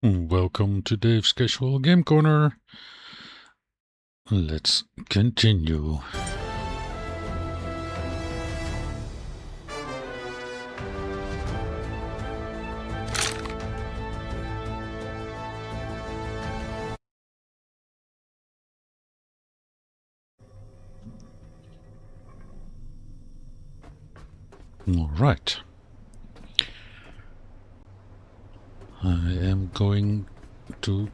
Welcome to Dave's Casual Game Corner. Let's continue. All right. I am going to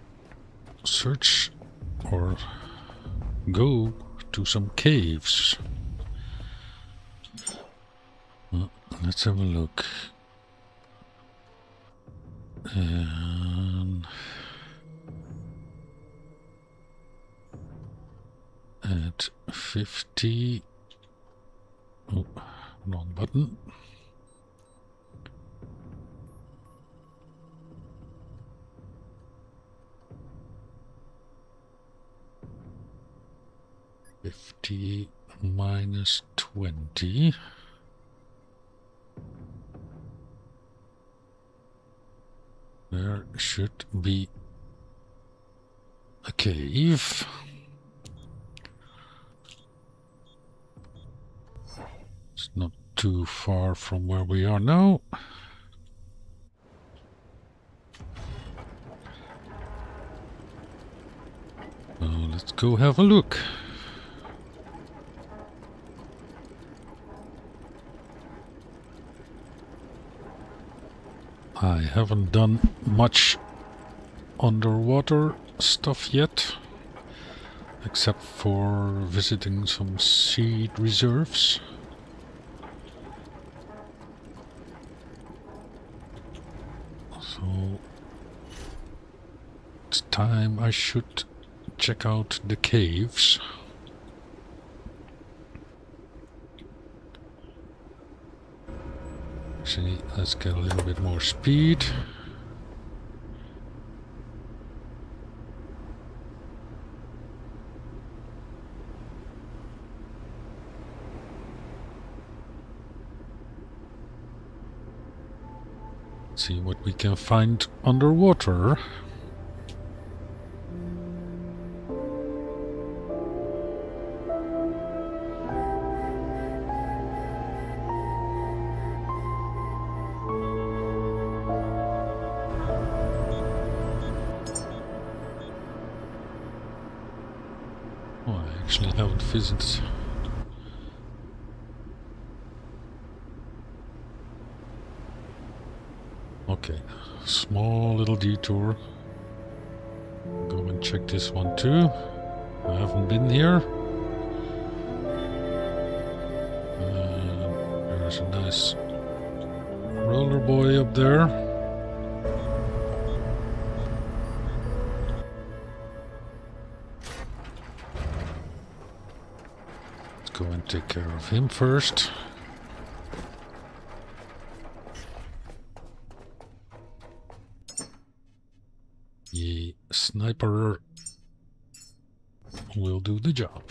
search or go to some caves. Let's have a look. At 50. Oh, wrong button. -50 -20. There should be a cave. It's not too far from where we are now. Let's go have a look. I haven't done much underwater stuff yet, except for visiting some seed reserves. So it's time I should check out the caves. Actually, let's get a little bit more speed. See what we can find underwater. Oh, I actually haven't visited. Okay, small little detour. Go and check this one too. I haven't been here. There's a nice roller boy up there. Let's go and take care of him first. The sniper will do the job.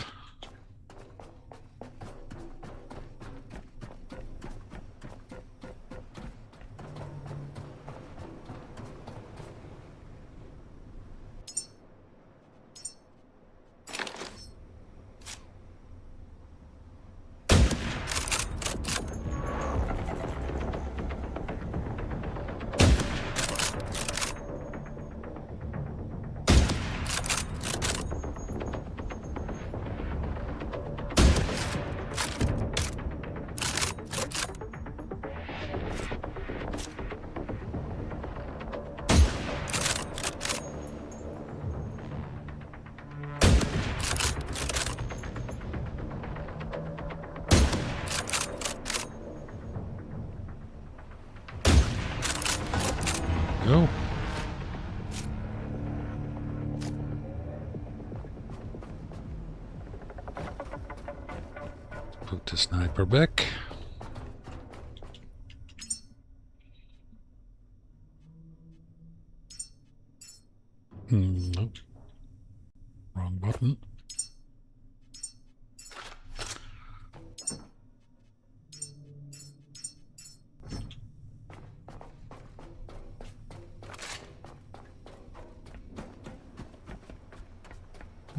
Go. Put the sniper back. Nope. Wrong button.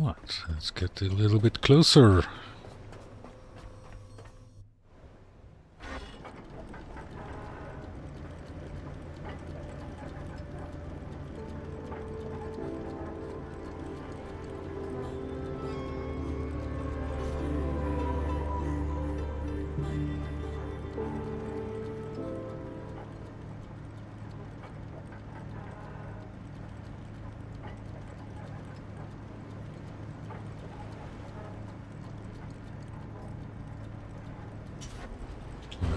Right, let's get a little bit closer.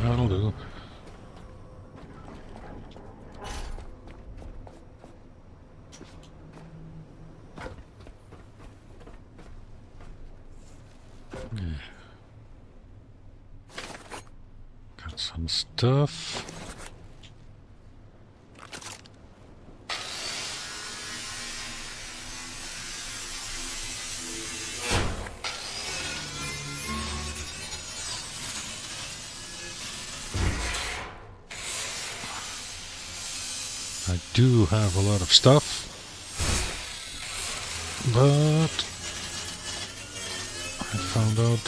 That'll do. Yeah. Got some stuff. I do have a lot of stuff, but I found out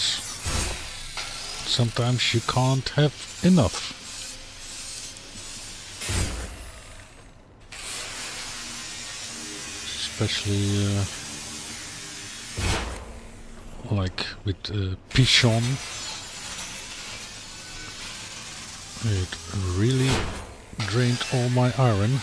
sometimes you can't have enough. Especially like with Pichon. It really drained all my iron.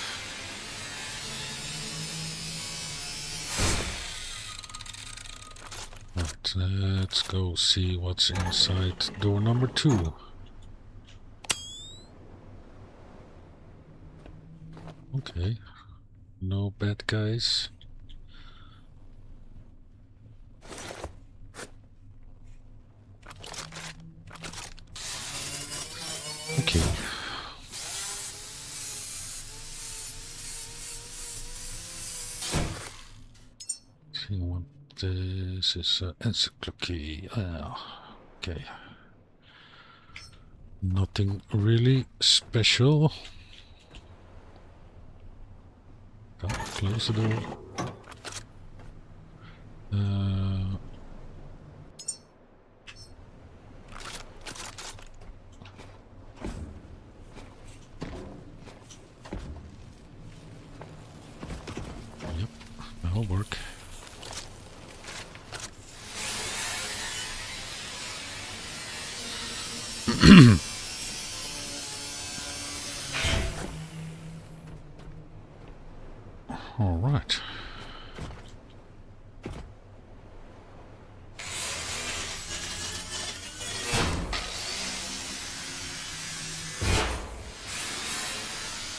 But let's go see what's inside door number 2. Okay, no bad guys. Okay. See what this is. Encyclopedia. Okay. Nothing really special. Close the door. Yep, that'll work. All right.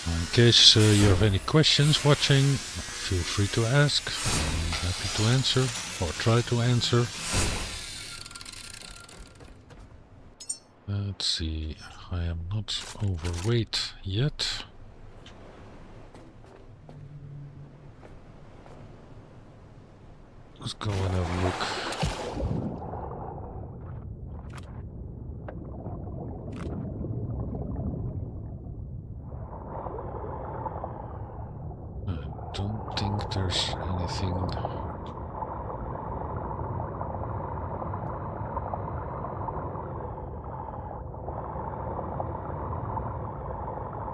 In case you have any questions watching, feel free to ask. I'm happy to answer, or try to answer. Let's see, I am not overweight yet. Let's go and have a look. I don't think there's anything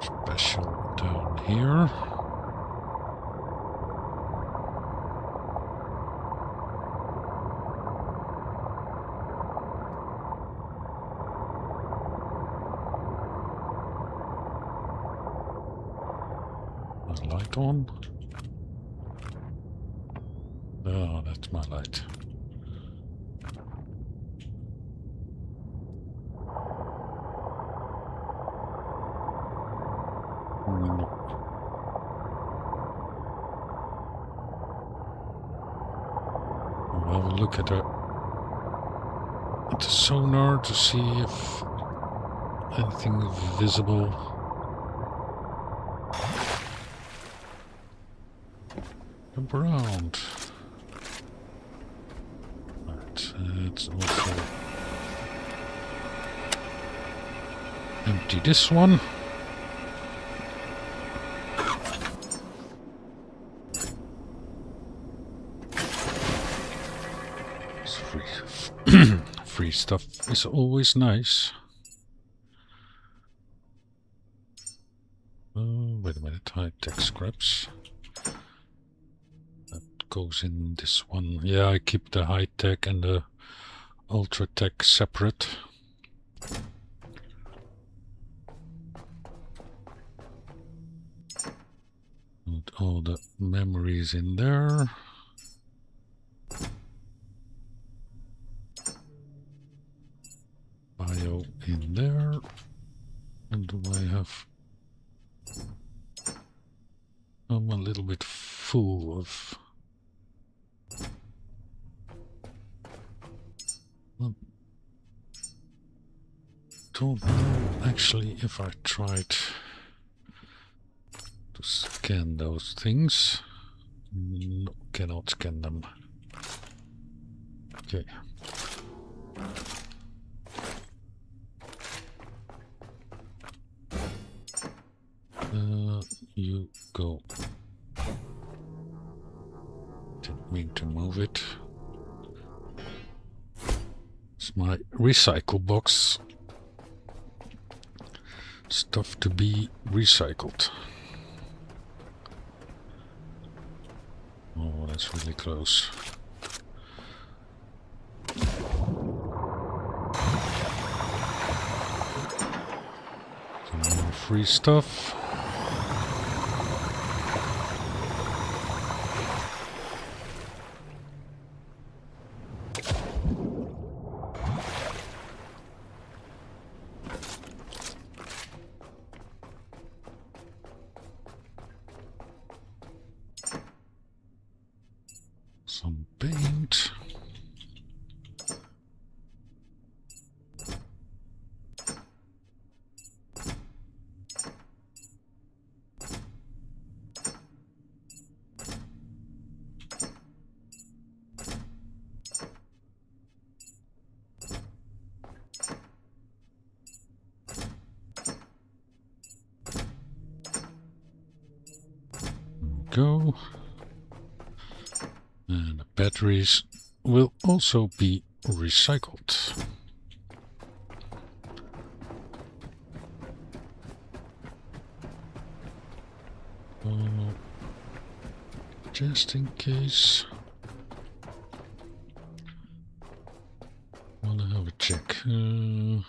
special down here. Light on. Oh, that's my light. We'll have a look at the sonar to see if anything visible. Jump around. Right, let's also empty this one. Free stuff is always nice. Oh, wait a minute, high-tech scraps. That goes in this one. Yeah, I keep the high-tech and the ultra-tech separate. Put all the memories in there. Bio in there. And do I have... I'm a little bit full of... I don't know actually if I tried to scan those things. No, cannot scan them. Okay. You go. Didn't mean to move it. It's my recycle box. Stuff to be recycled. Oh, that's really close. Some more free stuff. Some paint. Go. And the batteries will also be recycled. Just in case. Wanna have a check. I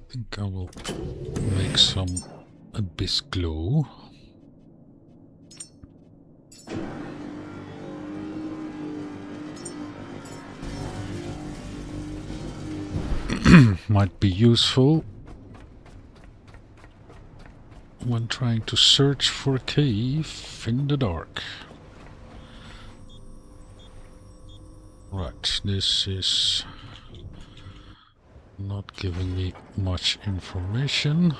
think I will make some abyss glow. Might be useful when trying to search for a cave in the dark. Right, this is not giving me much information.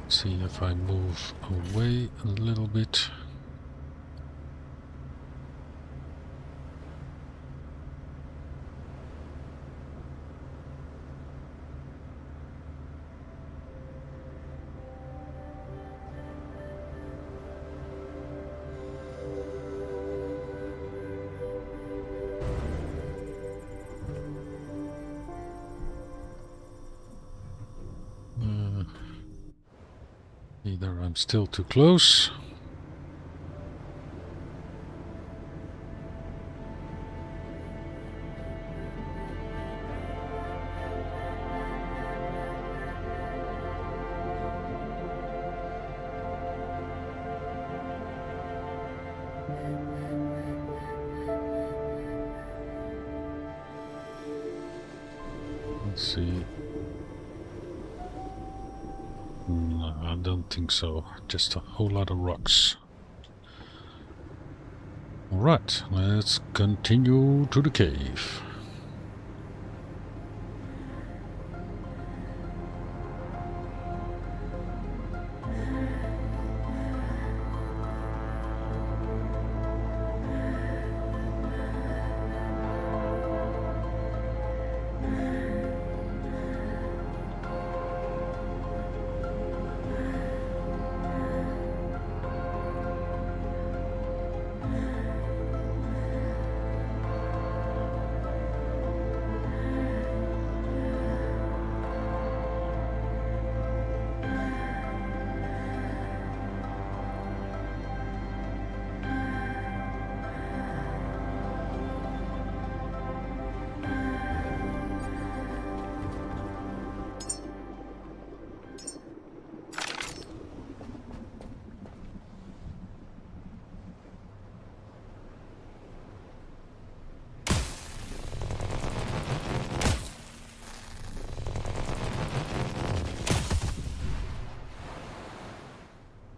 See if I move away a little bit. Either I'm still too close. Let's see. No, I don't think so. Just a whole lot of rocks. Alright, let's continue to the cave.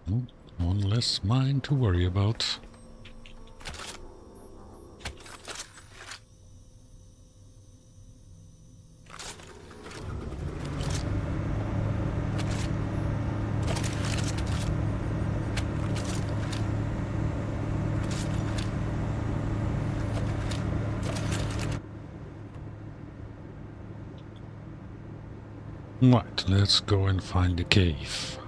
Oh, one less mine to worry about. Right, let's go and find the cave.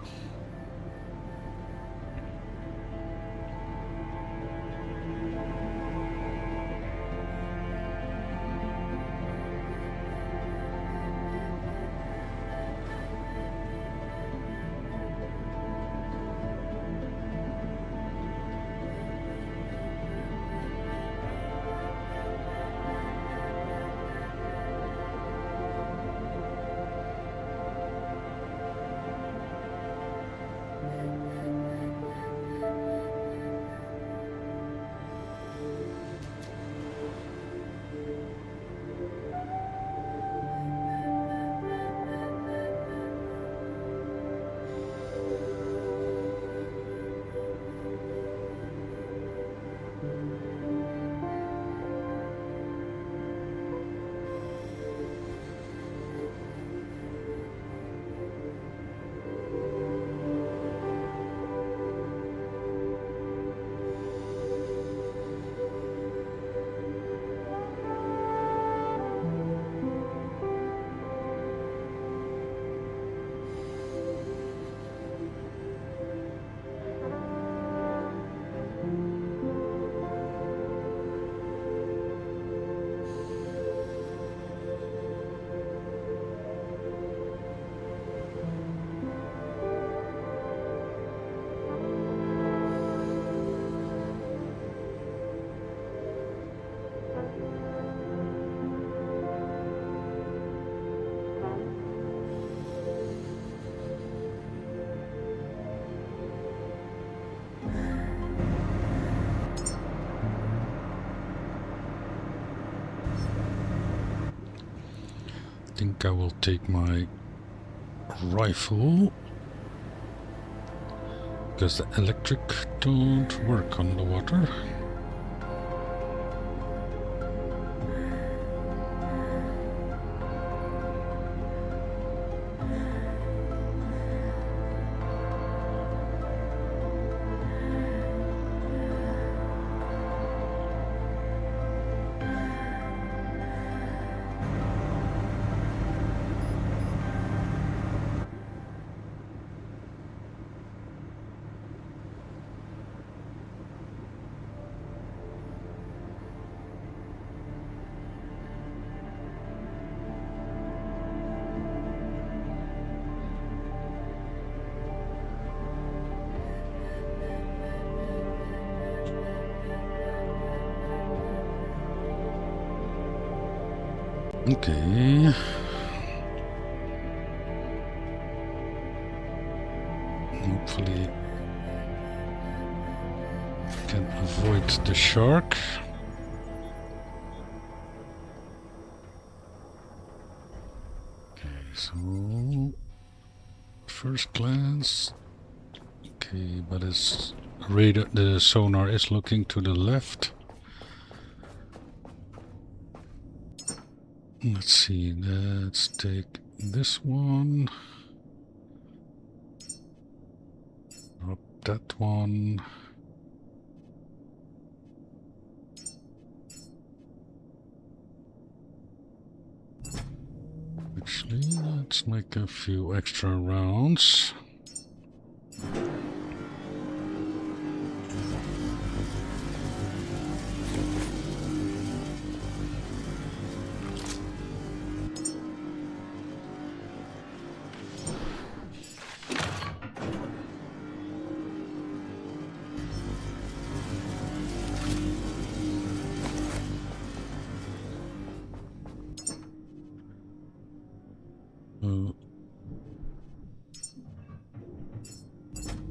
I think I will take my rifle, because the electric don't work on the water. Okay. Hopefully can avoid the shark. Okay, so first glance. Okay, but it's radar, the sonar is looking to the left. Let's see, let's take this one. Not that one. Actually, let's make a few extra rounds.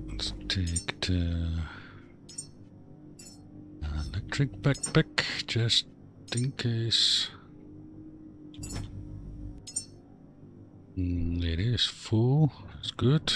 Let's take the electric backpack just in case. It is full, it's good.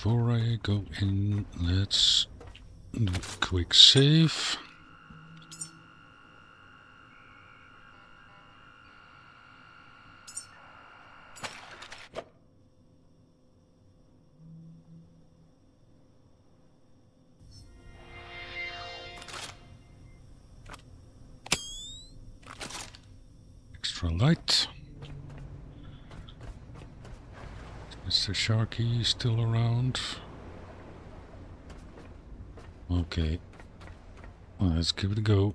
Before I go in, let's do a quick save. Extra light. Mr. Sharky still around? Okay. Well, let's give it a go.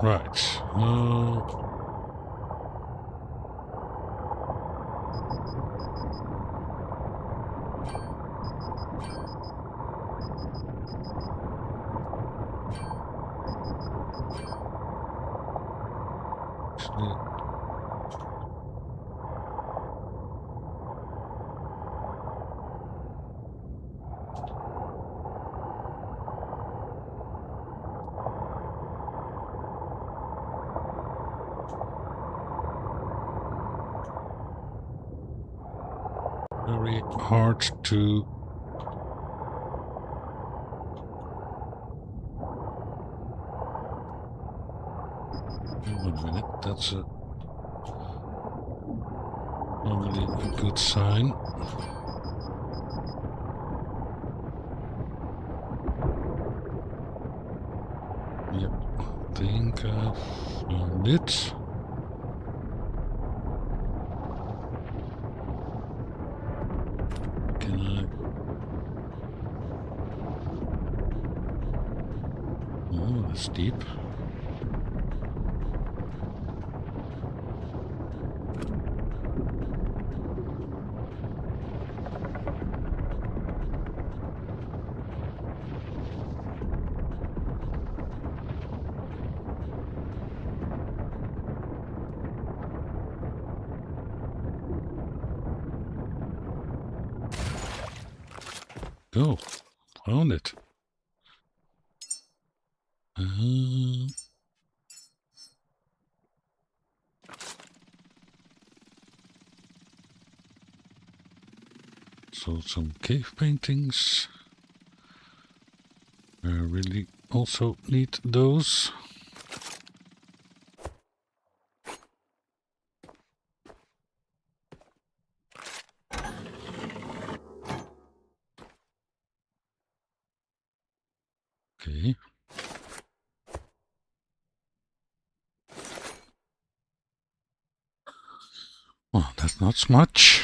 Right. Actually, very hard to Wait a minute, that's normally a good sign. Yep, I think I found it. Can I? Oh, that's deep. Oh, found it. So some cave paintings. I really also need those. Okay. Well, that's not much.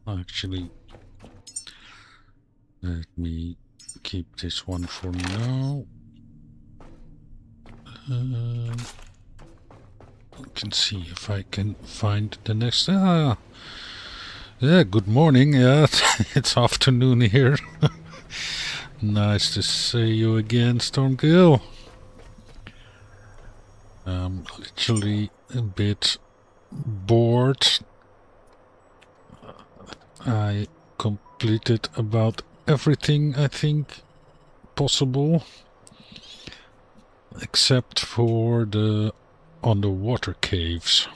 Actually, let me keep this one for now. I can see if I can find the next. Yeah, good morning. Yeah, it's afternoon here. Nice to see you again, Stormkill. I'm literally a bit bored. I completed about everything I think possible, except for the underwater caves.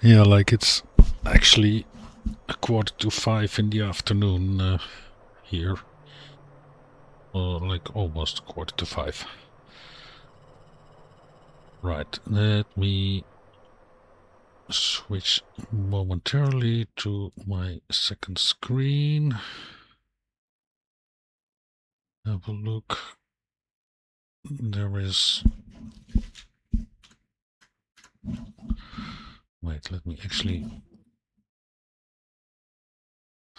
Yeah, like it's actually 4:45 in the afternoon here. Like almost 4:45. Right, let me switch momentarily to my second screen. Have a look. There is... Wait, let me actually...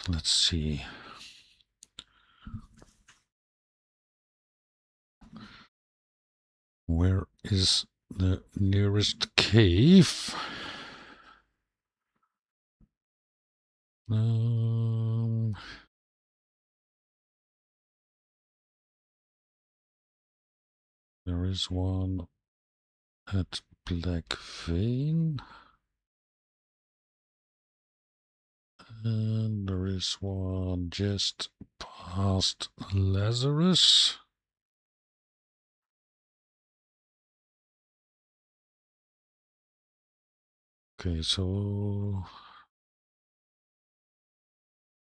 Let's see. Where is the nearest cave? There is one at Black Vein. And there is one just past Lazarus. Okay, so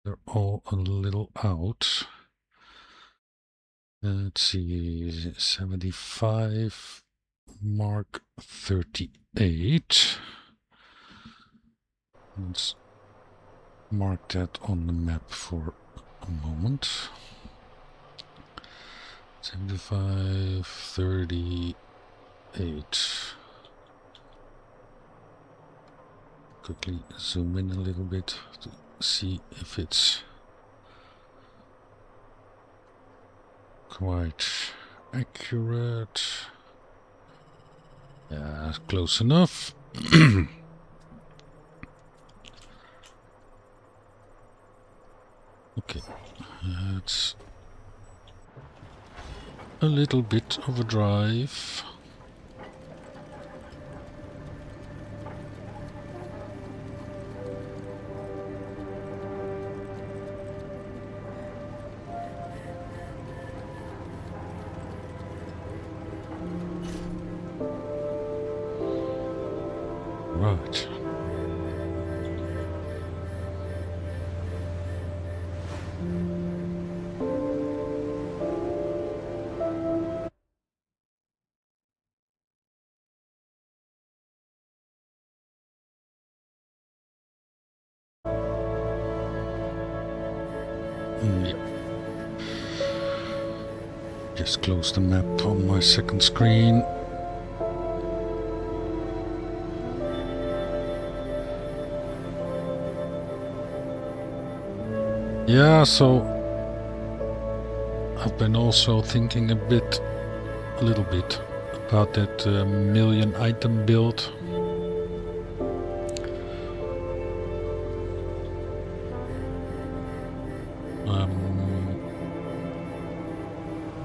they're all a little out. Let's see, 75, mark 38. Let's mark that on the map for a moment. 75, 38. Quickly zoom in a little bit to see if it's quite accurate. Yeah, close enough. Okay, that's a little bit of a drive. Right. Yeah. Just close the map on my second screen. Yeah, so I've been also thinking a little bit about that million item build. I'm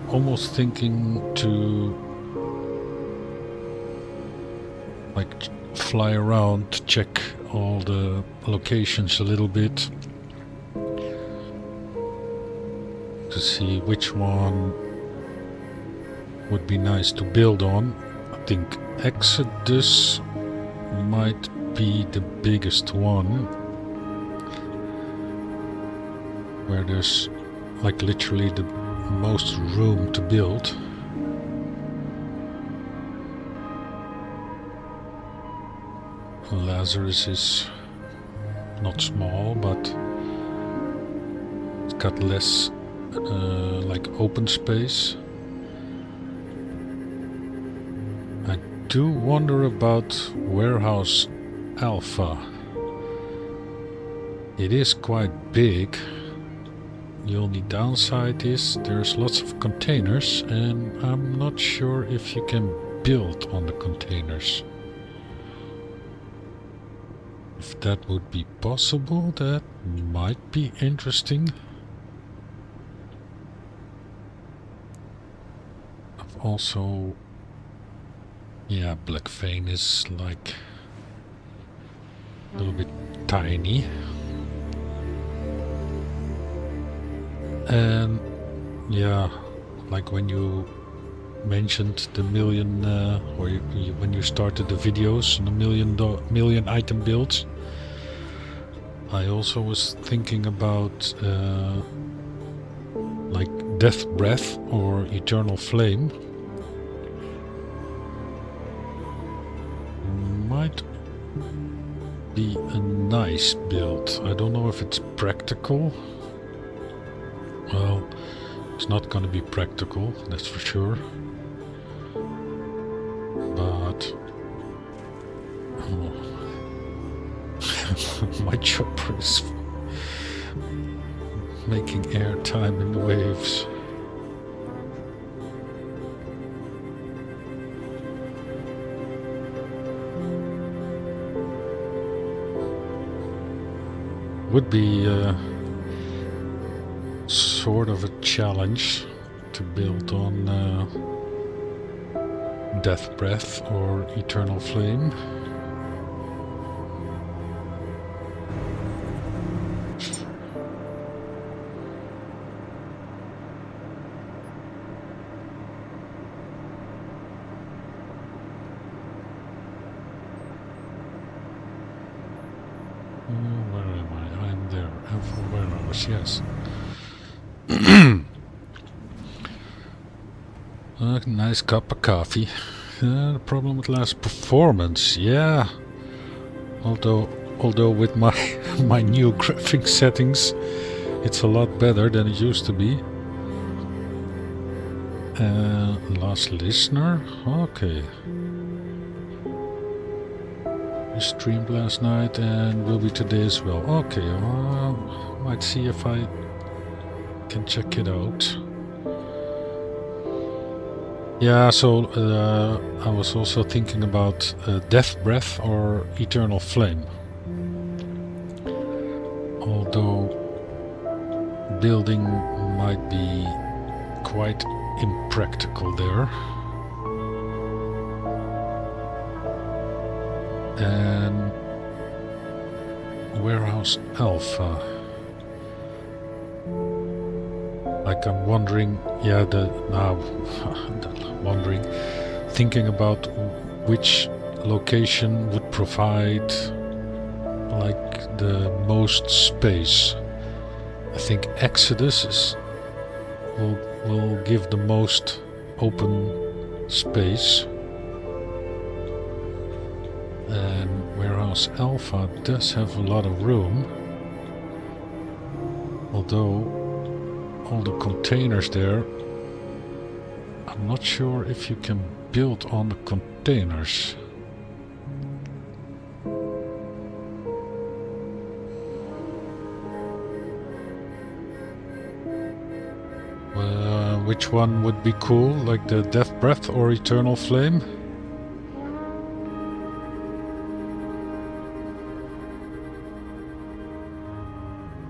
almost thinking to like fly around, check all the locations a little bit to see which one would be nice to build on. I think Exodus might be the biggest one, where there's like literally the most room to build. Lazarus is not small, but it's got less like open space. I do wonder about Warehouse Alpha. It is quite big. The only downside is there's lots of containers, and I'm not sure if you can build on the containers. If that would be possible, that might be interesting. I've also... yeah, Black Vein is like a little bit tiny. And yeah, like when you mentioned the million, or when you started the videos on the million item builds, I also was thinking about like Death Breath or Eternal Flame. Might be a nice build. I don't know if it's practical. Well, it's not gonna be practical, that's for sure. But oh. My chopper is making airtime in the waves. Would be sort of a challenge to build on Death Breath or Eternal Flame. Where am I? I'm there. Warehouse, yes. A nice cup of coffee. The problem with last performance, yeah. Although with my my new graphic settings, it's a lot better than it used to be. Last listener, okay. I streamed last night and will be today as well. Okay, might see if I can check it out. Yeah, so I was also thinking about Death Breath or Eternal Flame. Although building might be quite impractical there. And Warehouse Alpha. Like I'm wondering, yeah, thinking about which location would provide like the most space. I think Exodus will give the most open space. And Warehouse Alpha does have a lot of room, although all the containers there, I'm not sure if you can build on the containers. Which one would be cool, like the Death Breath or Eternal Flame?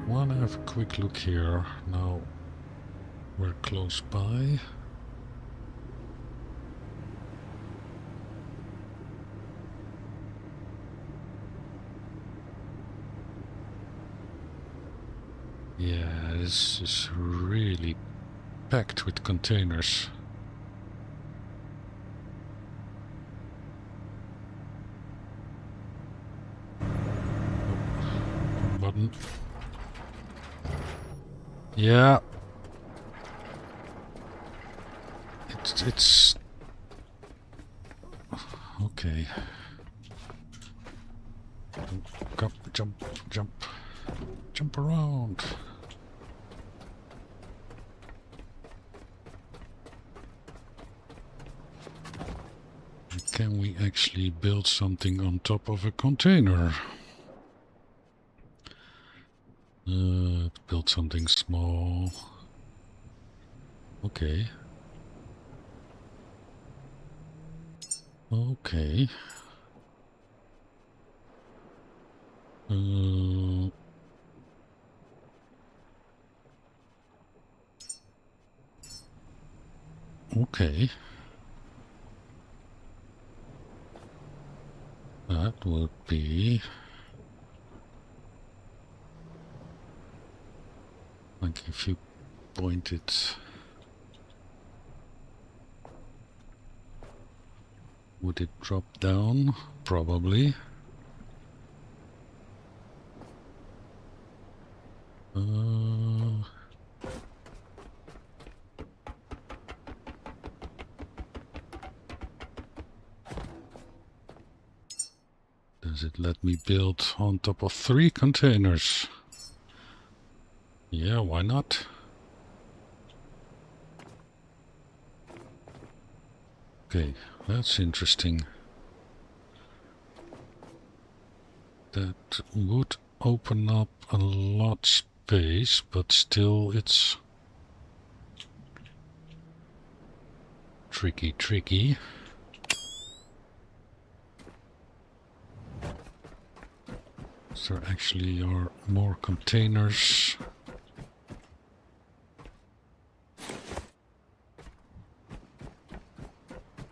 Wanna have a quick look here. Now we're close by. Yeah, this is really packed with containers. Oh, button. Yeah. It's okay. Jump around. can we actually build something on top of a container? Build something small. Okay. Okay. Okay. That would be like if you point it. Would it drop down? Probably. Does it let me build on top of 3 containers? Yeah, why not? Okay, that's interesting. That would open up a lot space, but still it's tricky. So there actually are more containers. I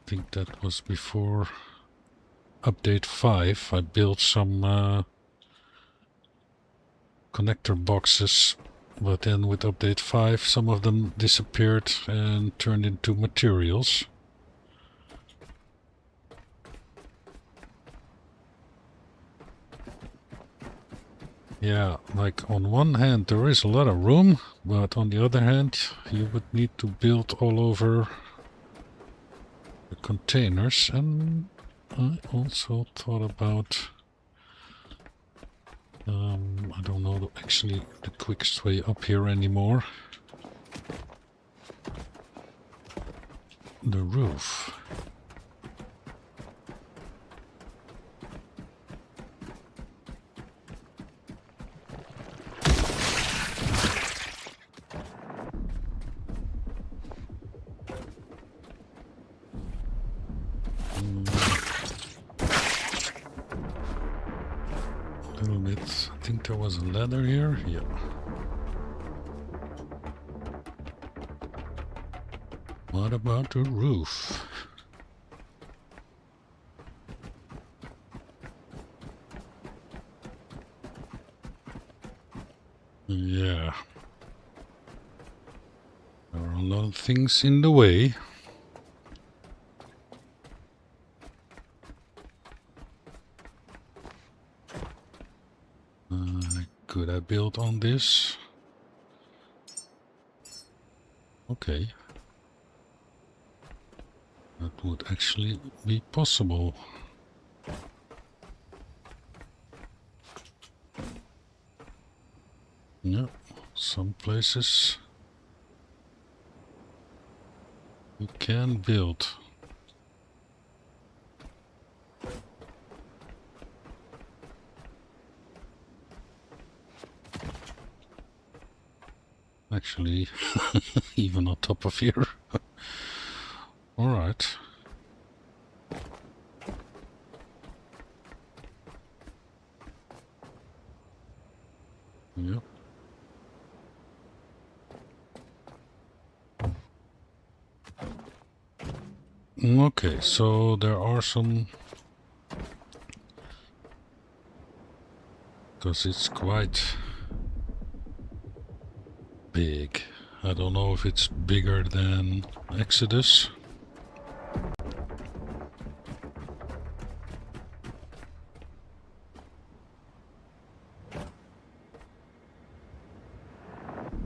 think that was before update 5. I built some connector boxes, but then with update 5 some of them disappeared and turned into materials. Yeah, like on one hand there is a lot of room, but on the other hand you would need to build all over the containers. And I also thought about I don't know actually the quickest way up here anymore. The roof. A little bit. I think there was a ladder here. Yeah. What about the roof? Yeah. There are a lot of things in the way. Could I build on this? Okay. That would actually be possible. Yeah, some places you can build. Actually, even on top of here. All right. Yep. Okay, so there are some, because it's quite big. I don't know if it's bigger than Exodus.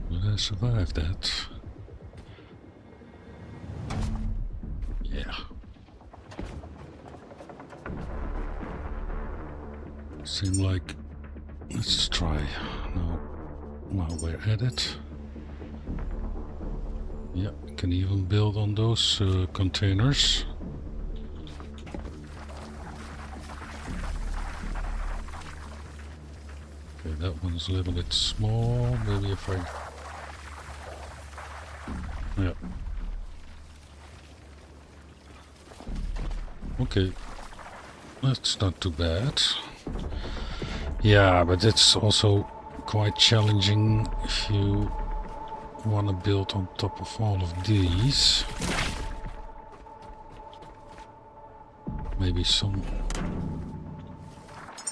But I survived that. Yeah. Seem like, let's try now while we're at it. Yeah, you can even build on those containers. It's a little bit small. Maybe if I... Yeah. Okay. That's not too bad. Yeah, but it's also quite challenging if you want to build on top of all of these. Maybe some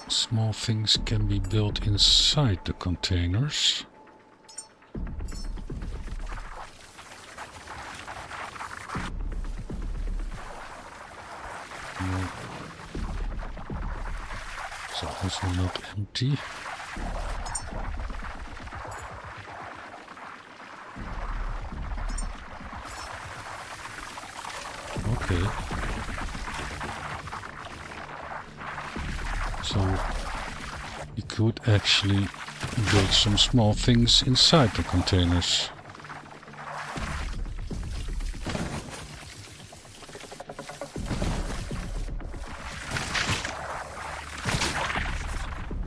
small things can be built inside the containers. No. So also not empty. Okay. So you could actually build some small things inside the containers.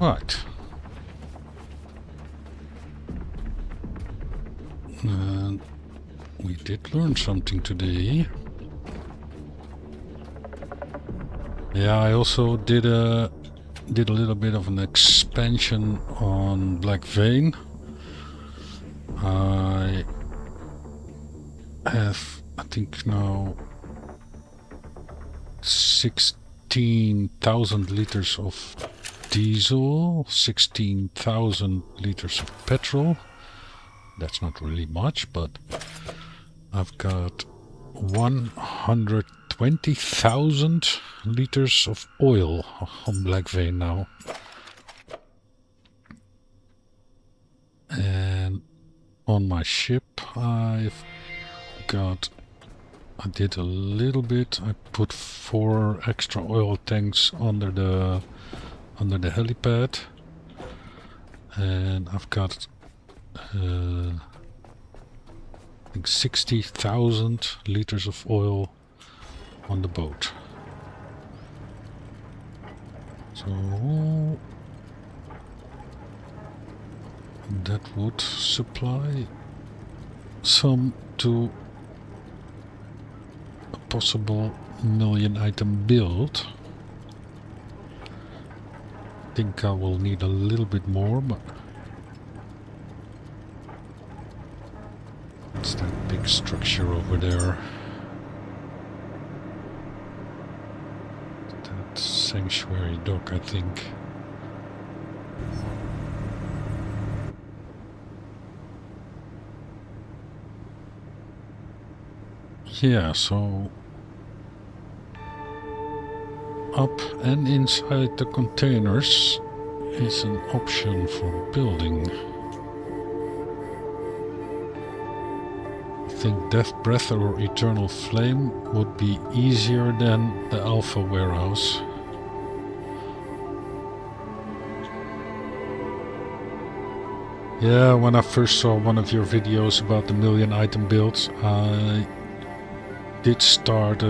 Right. And we did learn something today. Yeah, I also did a little bit of an expansion on Black Vein. I have, I think now, 16,000 liters of diesel, 16,000 liters of petrol. That's not really much, but I've got 120,000 liters of oil on Black Vein now. And on my ship I did a little bit. I put 4 extra oil tanks under the helipad, and I've got I think 60,000 liters of oil on the boat. So that would supply some to a possible 1,000,000 item build. I think I will need a little bit more, but it's that big structure over there. That sanctuary dock, I think. Yeah, so up and inside the containers is an option for building. I think Death Breath or Eternal Flame would be easier than the Alpha Warehouse. Yeah, when I first saw one of your videos about the 1,000,000 item builds, I did start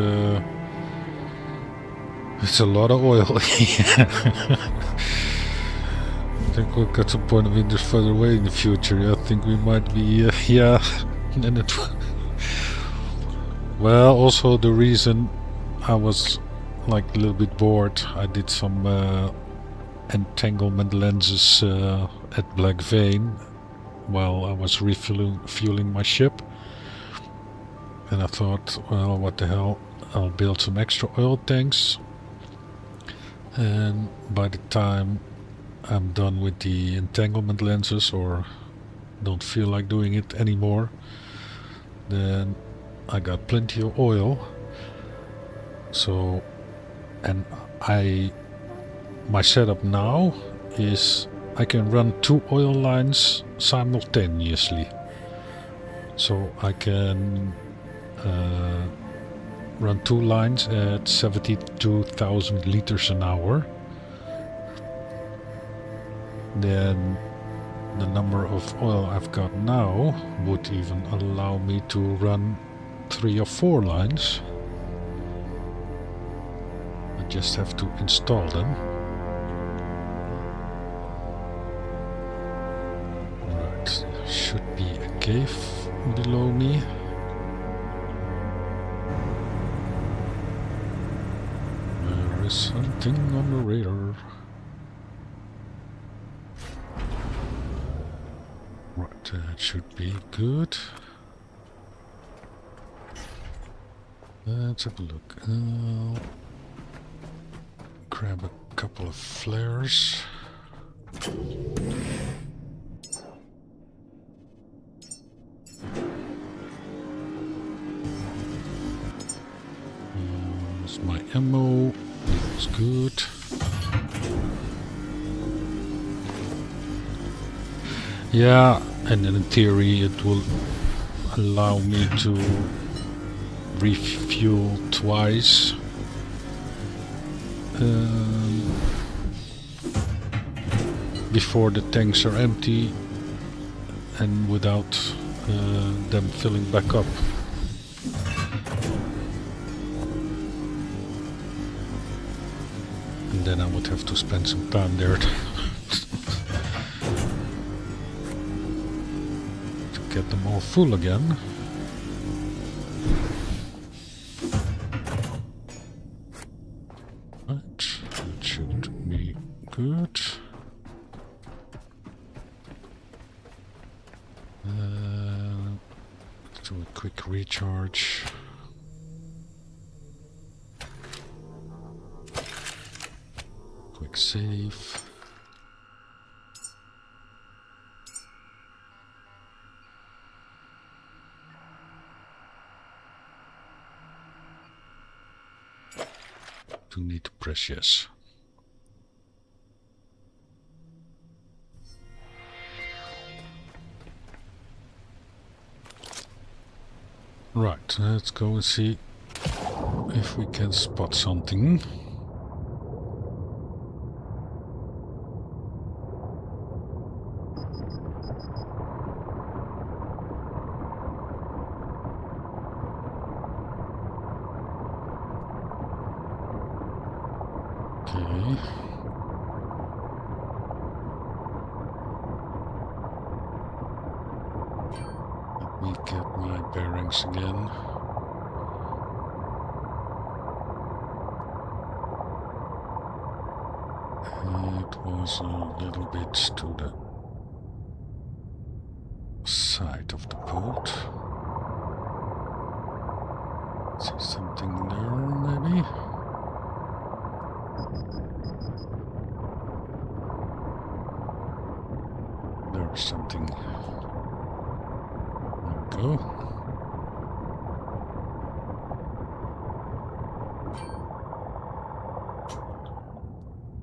it's a lot of oil. I think we'll get to the point of being just further away in the future. I think we might be yeah. And it well, also the reason I was like a little bit bored, I did some entanglement lenses at Black Vein while I was refueling my ship. And I thought, well, what the hell, I'll build some extra oil tanks, and by the time I'm done with the entanglement lenses or don't feel like doing it anymore, then I got plenty of oil. So, and my setup now is I can run 2 oil lines simultaneously. So I can run 2 lines at 72,000 liters an hour. Then the number of oil I've got now would even allow me to run 3 or 4 lines. I just have to install them. cave below me. There is something on the radar. Right, that should be good. Let's have a look. Grab a couple of flares. There's my ammo. That's good. Yeah, and then in theory it will allow me to refuel twice. Before the tanks are empty and without them filling back up. And then I would have to spend some time there to get them all full again. Right, that should be good. Let's do a quick recharge. Quick save. Do need to press yes. Right, let's go and see if we can spot something. Okay. Let me get my bearings again. It was a little bit to the side of the boat. See something there, maybe? There's something. There we go.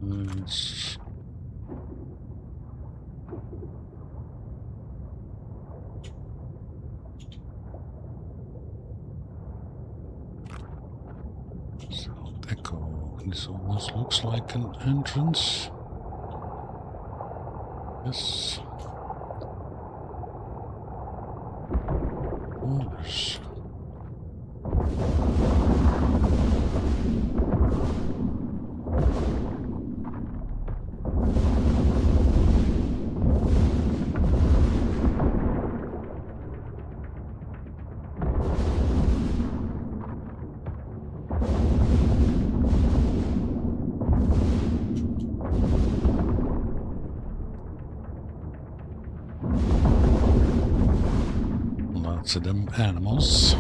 Let's South Echo. This almost looks like an entrance. Yes. Doors. Lots of them animals.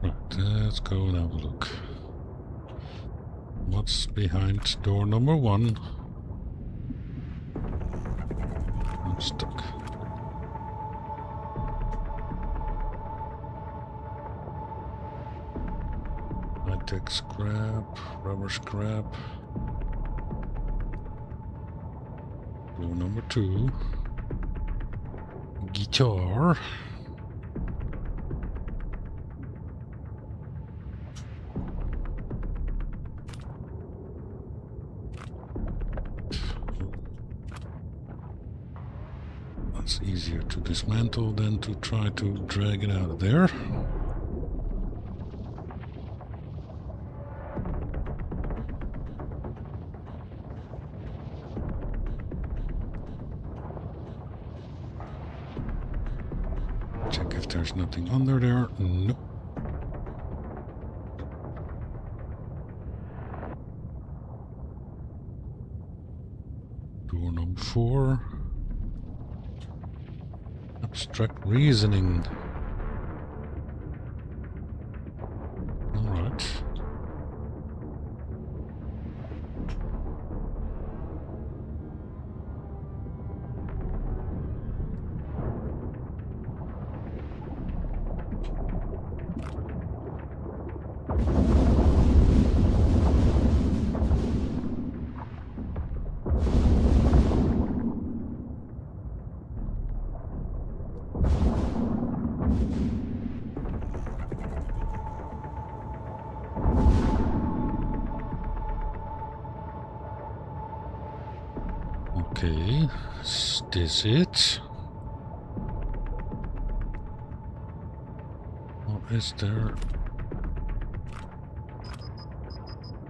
Right, let's go and have a look. What's behind door number 1? I'm stuck. High-tech scrap, rubber scrap. Door number 2. Guitar. It's easier to dismantle than to try to drag it out of there. Check if there's nothing under there. Nope. Door number 4. Abstract reasoning. Alright. Okay, is this it? Or is there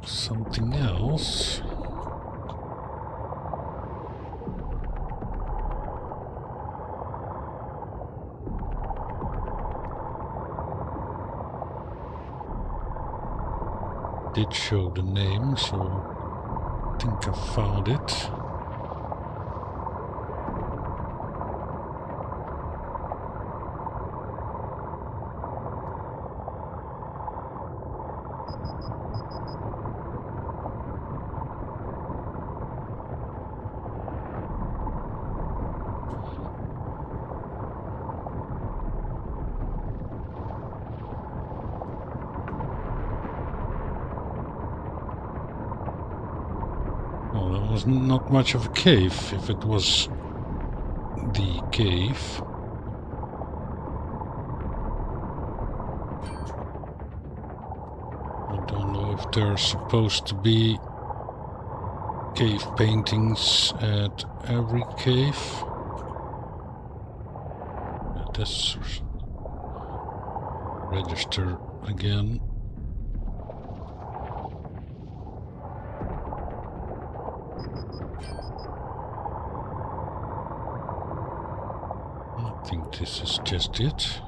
something else? Did show the name, so I think I found it. Well, that was not much of a cave, if it was the cave. I don't know if there's supposed to be cave paintings at every cave. This register again. I think this is just it.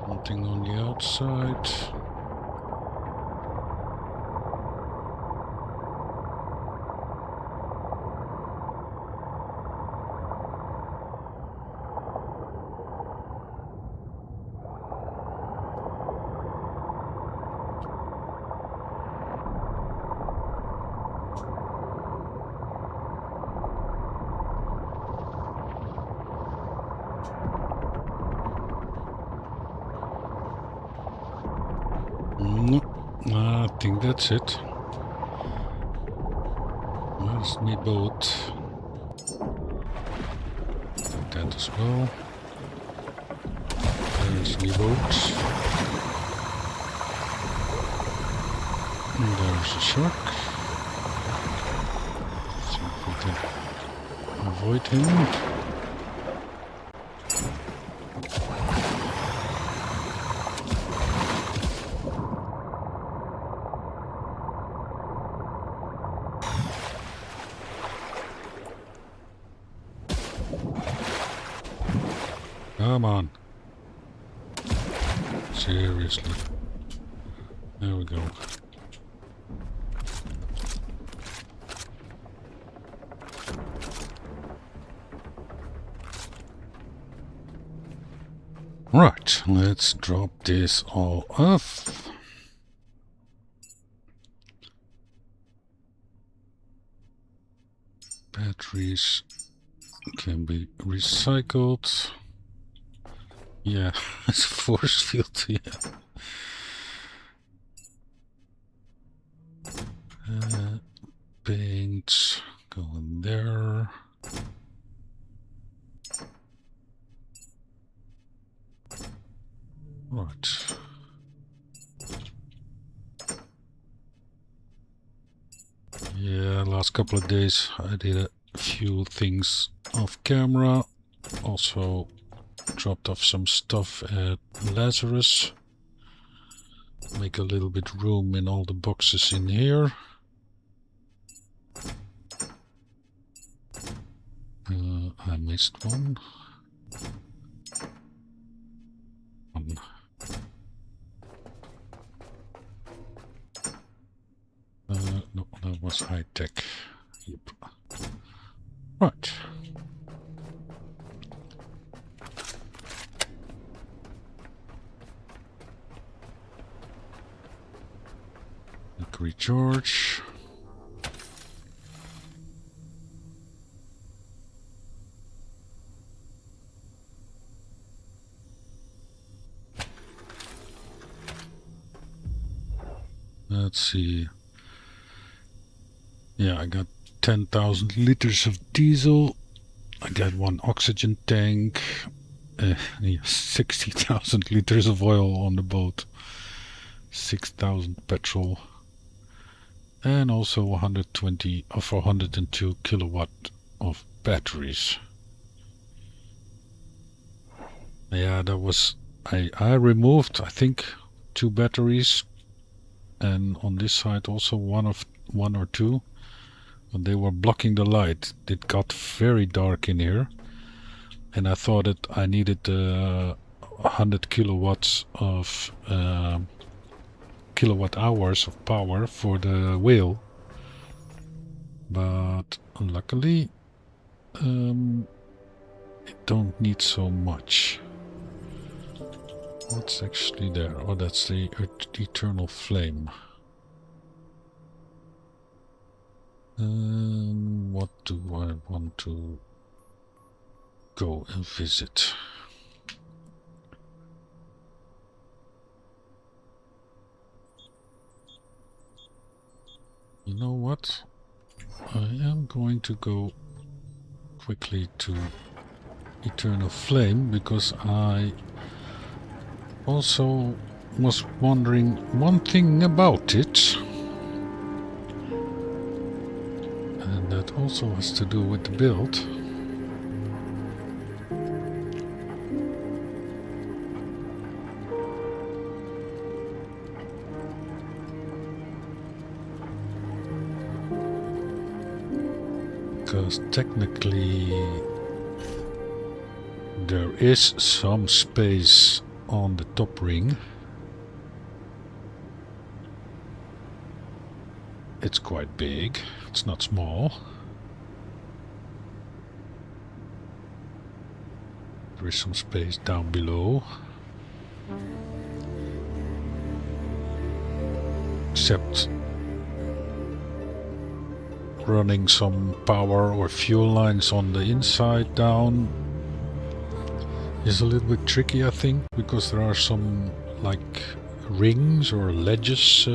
Nothing on the outside. No, I think that's it. Where's my boat? Take that as well. There's my boat. And there's a shark. See if we can avoid him. Come on. Seriously. There we go. Right, let's drop this all off. Batteries can be recycled. Yeah, it's a force field, yeah. Paint, go in there. Right. Yeah, last couple of days I did a few things off camera. Also dropped off some stuff at Lazarus. Make a little bit room in all the boxes in here. missed one. No, that was high tech. Yep. Right. Recharge. Let's see. Yeah, I got 10,000 liters of diesel. I got one oxygen tank. 60,000 liters of oil on the boat. 6,000 petrol. And also 120 or 402 kilowatt of batteries. Yeah, that was... I removed, I think, 2 batteries. And on this side also one or two. And they were blocking the light. It got very dark in here. And I thought that I needed 100 kilowatts of kilowatt hours of power for the wheel, but luckily it don't need so much. What's actually there? Oh, that's the eternal flame. What do I want to go and visit? You know what? I am going to go quickly to Eternal Flame because I also was wondering one thing about it. And that also has to do with the build. Because technically there is some space on the top ring. It's quite big, it's not small. There is some space down below. Except running some power or fuel lines on the inside down is a little bit tricky, I think, because there are some like rings or ledges.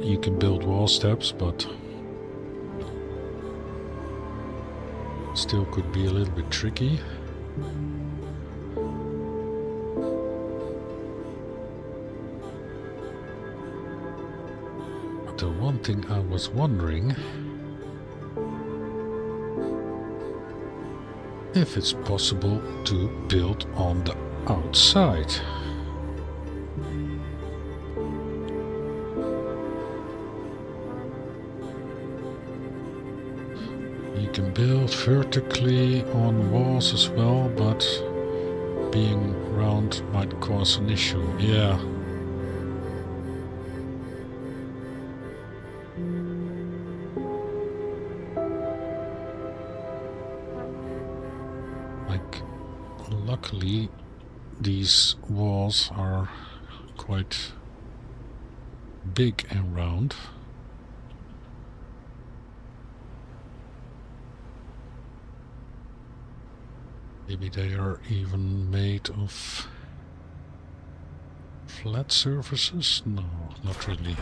You can build wall steps, but still could be a little bit tricky. But the one thing I was wondering if it's possible to build on the outside. You can build vertically on walls as well, but being round might cause an issue. Yeah. Like, luckily these walls are quite big and round. Maybe they are even made of flat surfaces? No, not really.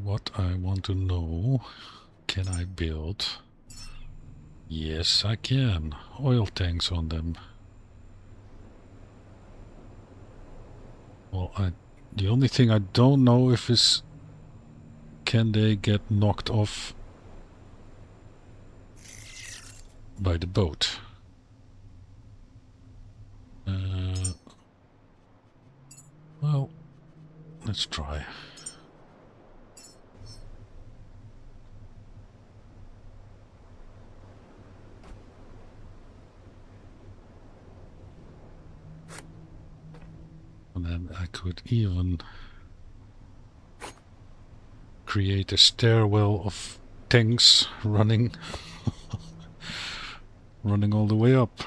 What I want to know, can I build? Yes, I can. Oil tanks on them. Well, the only thing I don't know if is, can they get knocked off by the boat? Well, let's try. And then I could even create a stairwell of tanks running running all the way up.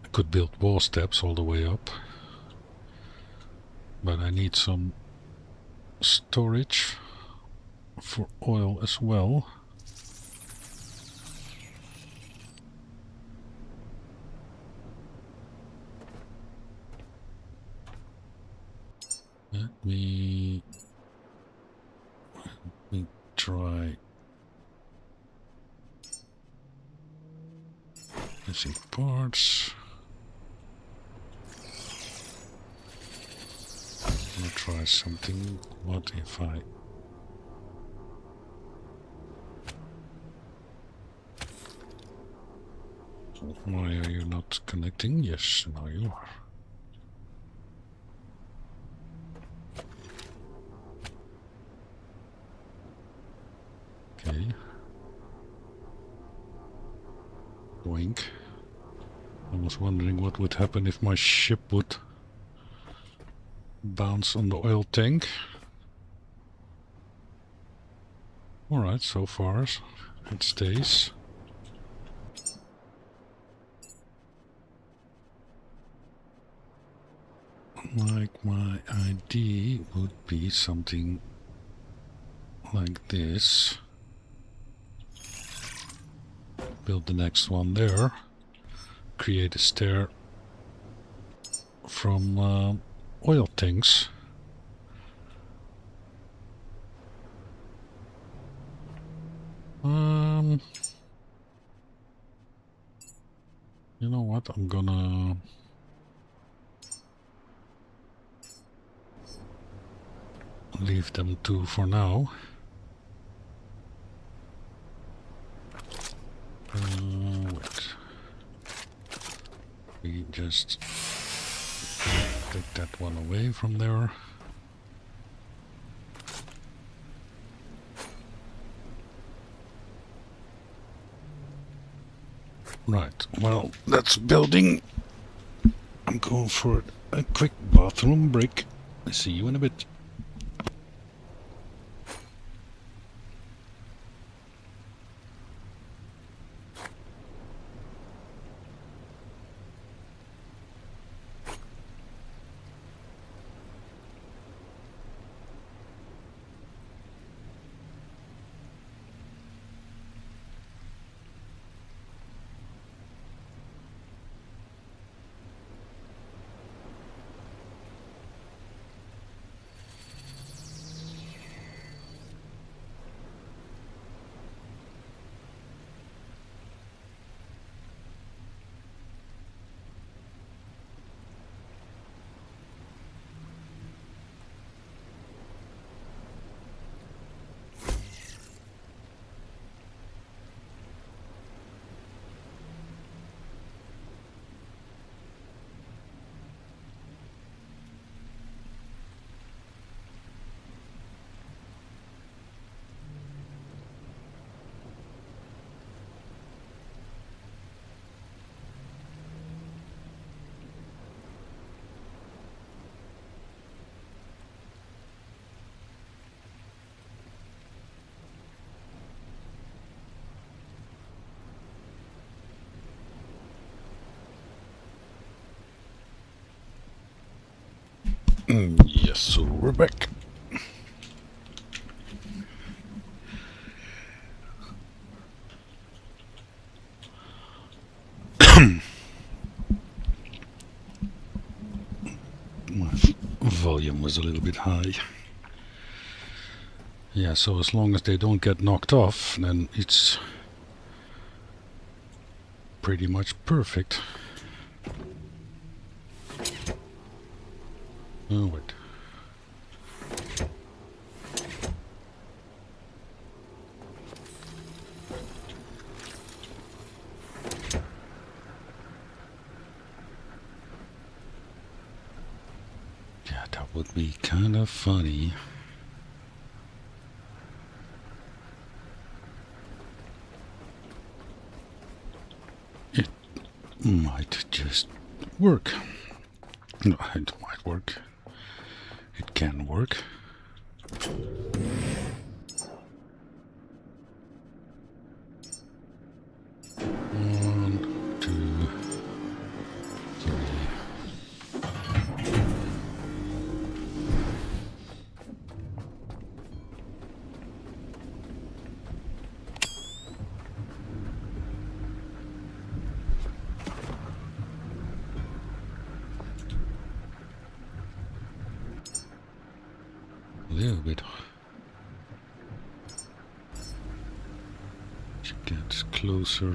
I could build wall steps all the way up, but I need some storage for oil as well. Let me try missing parts. I'm gonna try something. What if I why are you not connecting? Yes, now you are. Okay. Boink. I was wondering what would happen if my ship would bounce on the oil tank. Alright, so far it stays. Like my idea would be something like this. Build the next one there. Create a stair from oil tanks. You know what? I'm gonna leave them two for now. Wait. We just take that one away from there. Right, well, that's building. I'm going for a quick bathroom break. See you in a bit. Yes, so we're back. My volume was a little bit high. Yeah, so as long as they don't get knocked off, then it's pretty much perfect. Oh, wait. Yeah, that would be kind of funny. It might just work. No, it might work. It can work. One, two, three. A little bit. She gets closer.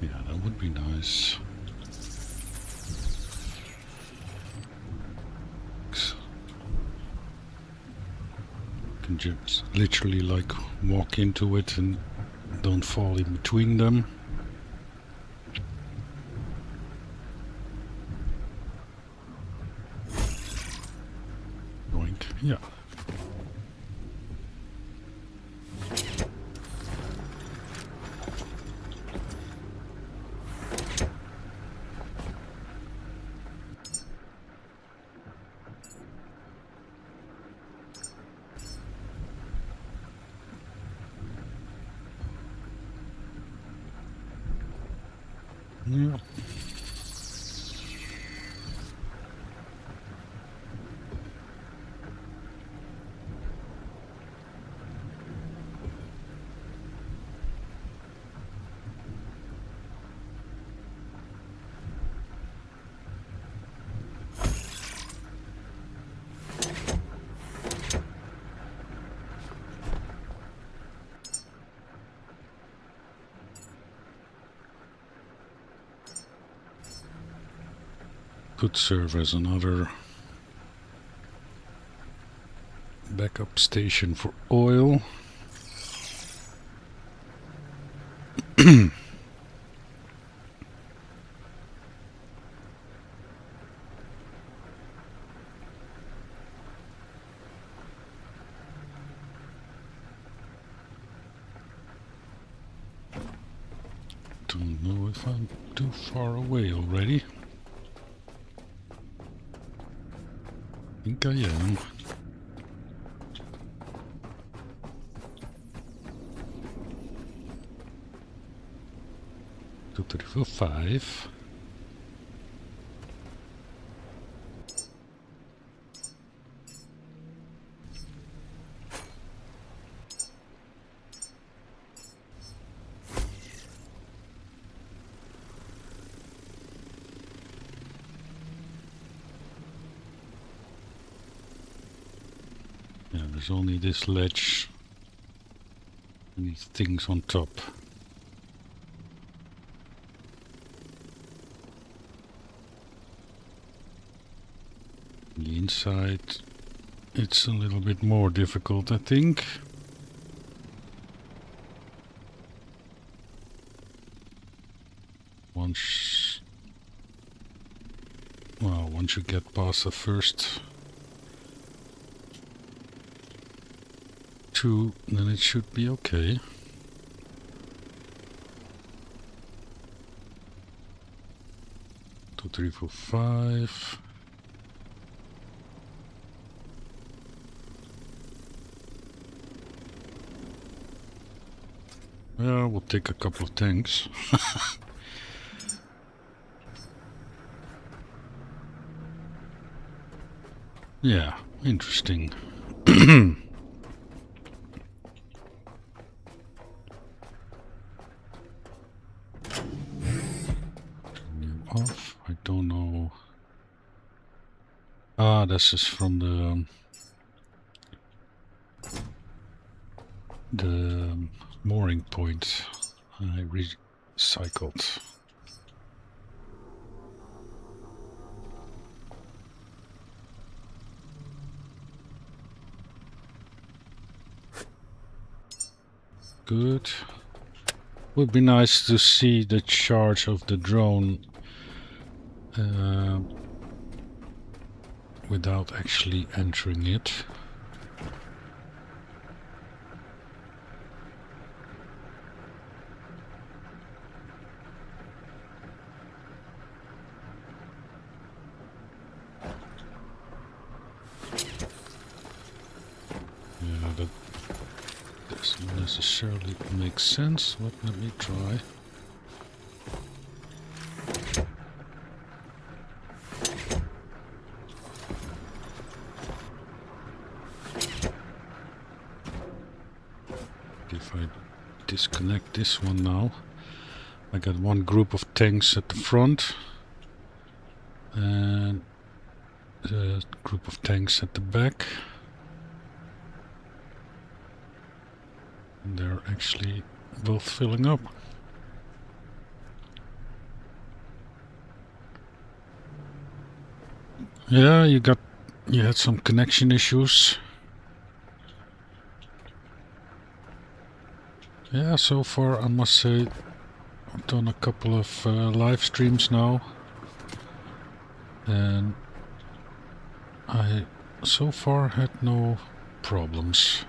Yeah, that would be nice. Can just literally like walk into it and don't fall in between them. Boink. Yeah. Yeah. Could serve as another backup station for oil. Don't know if I'm too far away already. I think I am. Two, three, four, five. Yeah, there's only this ledge and these things on top. On the inside, it's a little bit more difficult, I think. Once you get past the first two, then it should be okay. Two, three, four, five. Yeah, we'll take a couple of tanks. Yeah, interesting. Off. I don't know. Ah, this is from the mooring point I recycled. good. Would be nice to see the charge of the drone without actually entering it. Yeah, that doesn't necessarily make sense, but let me try. If I disconnect this one now, I got one group of tanks at the front and a group of tanks at the back. And they're actually both filling up. Yeah, you had some connection issues. Yeah, so far I must say I've done a couple of live streams now, and I so far had no problems.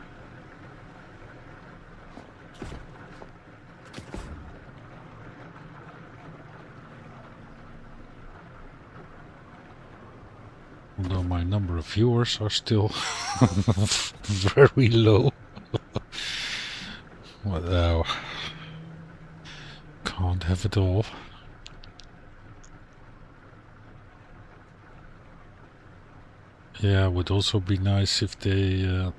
Although my number of viewers are still very low. Well, can't have it all. Yeah, it would also be nice if they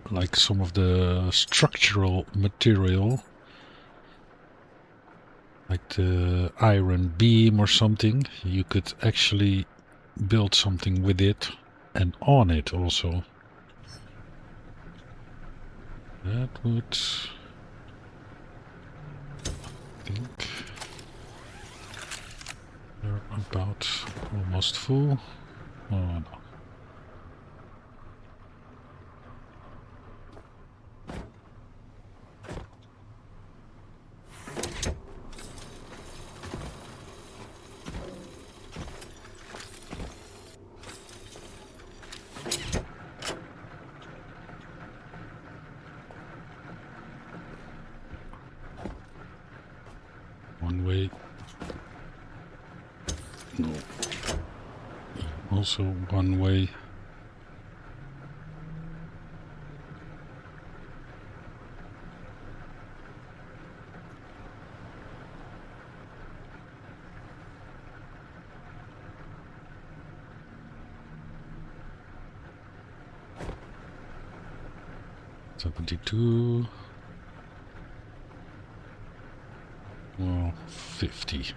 like some of the structural material, like the iron beam or something, you could actually build something with it and on it also. That would, I think, they're about almost full. Oh no. One way. No. Also one way. $72. Well, 50.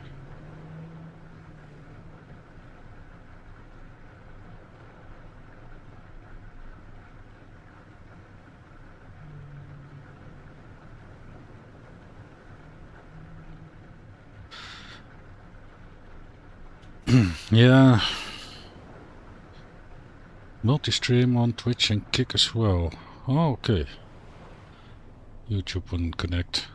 Yeah. Multi-stream on Twitch and Kick as well. Oh, okay. YouTube wouldn't connect.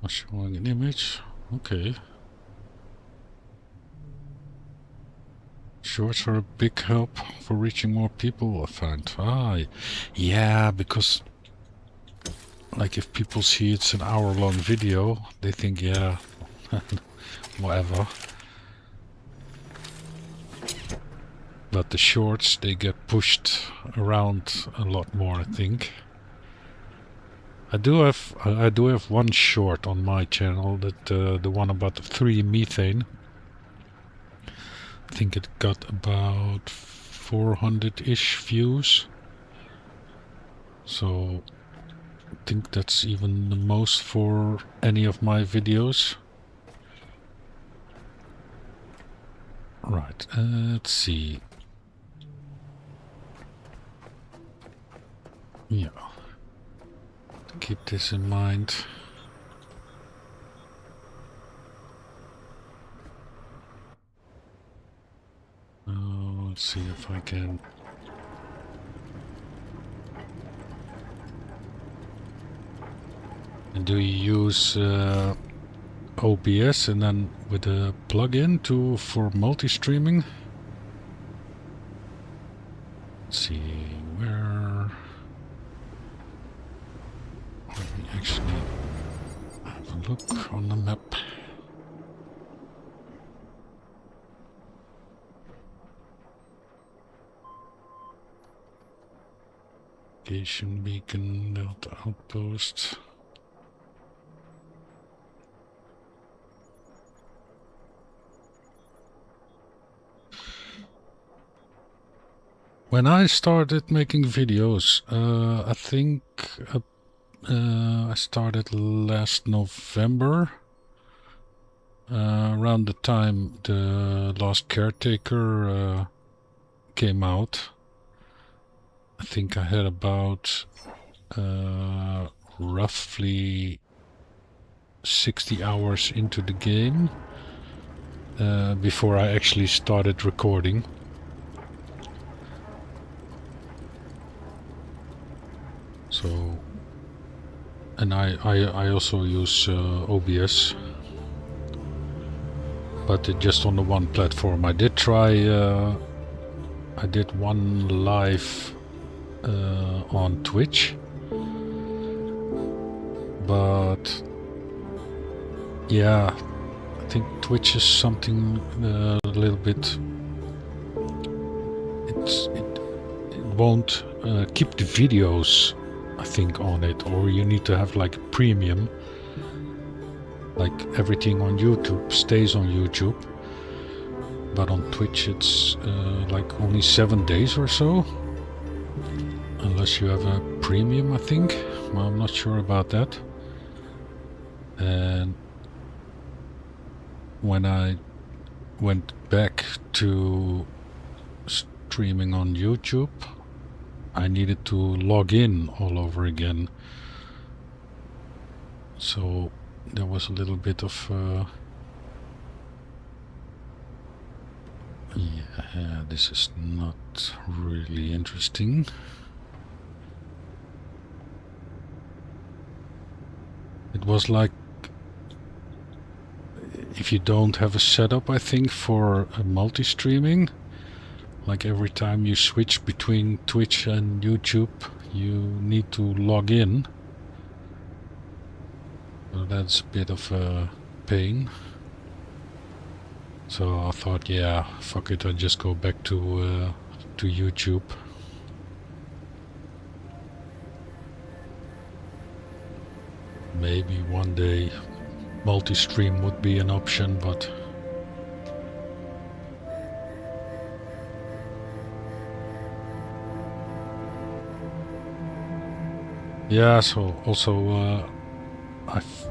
Not showing an image. Okay. Shorts are a big help for reaching more people, I find. Ah, yeah, because like if people see it's an hour-long video, they think, yeah, whatever. But the shorts, they get pushed around a lot more, I think. I do have one short on my channel, that the one about the 3 methane. I think it got about 400-ish views. So I think that's even the most for any of my videos. Right, let's see. Yeah. Keep this in mind. Let's see if I can And do you use OBS and then with a plugin for multi-streaming? Let's see where we actually have a look on the map. Location beacon, Delta outpost. When I started making videos, I think I started last November, around the time the last Caretaker came out. I think I had about roughly 60 hours into the game before I actually started recording. So, and I also use OBS, but just on the one platform. I did try, I did one live on Twitch, but yeah, I think Twitch is something a little bit, it won't keep the videos, I think, on it, or you need to have like a premium. Like everything on YouTube stays on YouTube, but on Twitch it's like only 7 days or so, unless you have a premium, I think. Well, I'm not sure about that. And when I went back to streaming on YouTube, I needed to log in all over again. So there was a little bit of yeah, this is not really interesting. It was like, if you don't have a setup, I think, for multi-streaming, like every time you switch between Twitch and YouTube, you need to log in. So that's a bit of a pain. So I thought, yeah, fuck it, I'll just go back to YouTube. Maybe one day multi-stream would be an option, but yeah, so also I've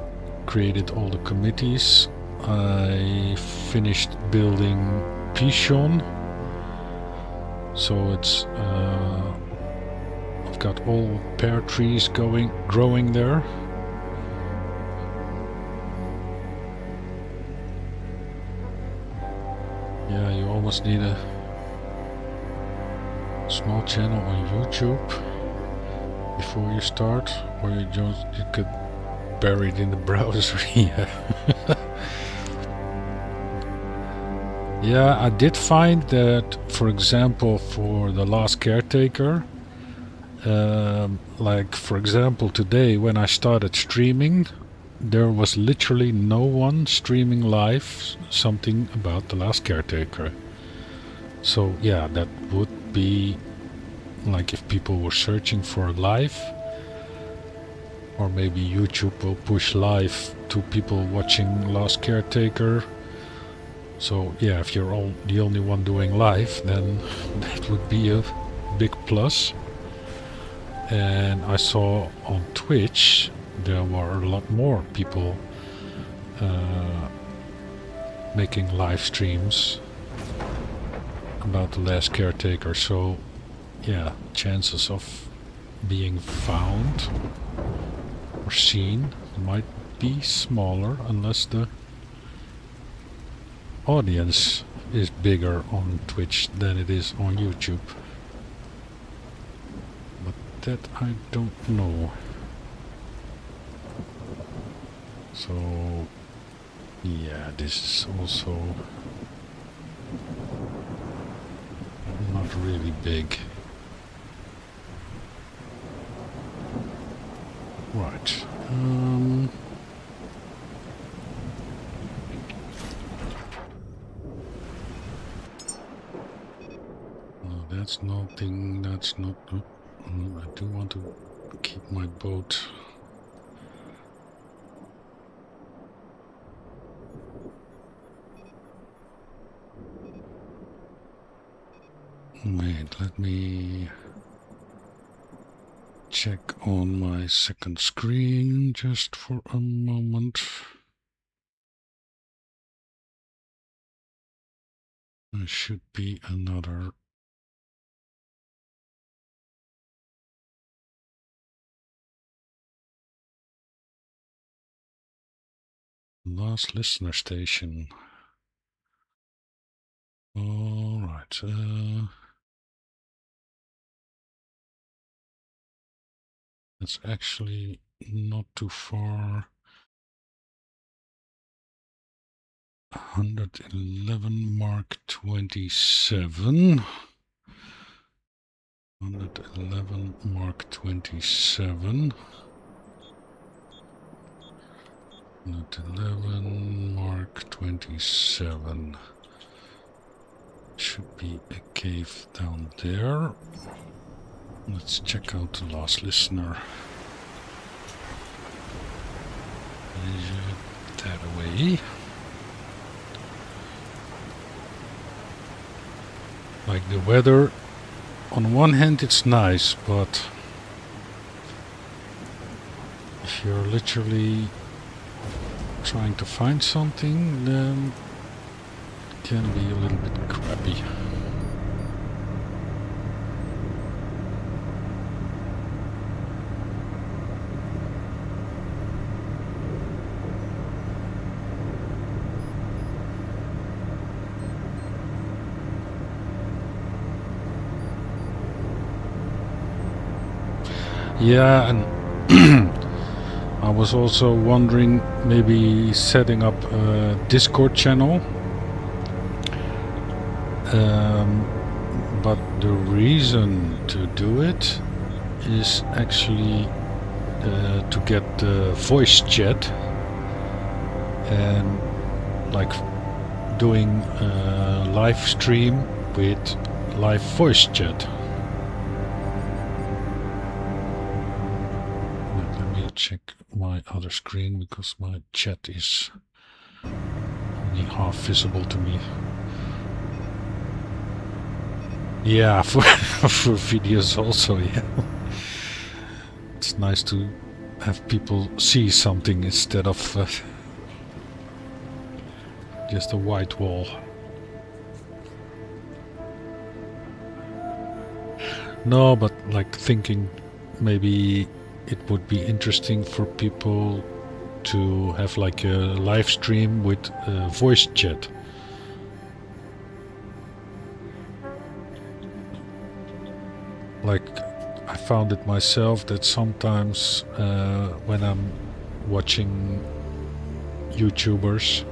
created all the committees. I finished building Pichon, so it's I've got all pear trees growing there. Yeah, you almost need a small channel on YouTube before you start, or you could bury it in the browser. Yeah. Yeah, I did find that, for example, for the last Caretaker, like for example today when I started streaming, there was literally no one streaming live something about the last Caretaker. So yeah, that would be like if people were searching for live, or maybe YouTube will push live to people watching last Caretaker. So yeah, if you're the only one doing live, then that would be a big plus. And I saw on Twitch there were a lot more people making live streams about the last Caretaker. So yeah, chances of being found or seen might be smaller, unless the audience is bigger on Twitch than it is on YouTube. But that I don't know. So yeah, this is also not really big. Right. No, that's nothing. That's not. I do want to keep my boat. Wait, let me check on my second screen just for a moment. There should be another. Last listener station. All right. That's actually not too far. 111 Mark 27. 111 Mark 27. 111 Mark 27. Should be a cave down there. Let's check out the last listener. That away. Like the weather, on one hand it's nice, but if you're literally trying to find something, then it can be a little bit crappy. Yeah, and I was also wondering maybe setting up a Discord channel. But the reason to do it is actually to get the voice chat and like doing a live stream with live voice chat. Let me check my other screen because my chat is only half visible to me. Yeah, for videos also, yeah. It's nice to have people see something instead of just a white wall. No, but like thinking maybe it would be interesting for people to have like a live stream with voice chat. Like I found it myself that sometimes when I'm watching YouTubers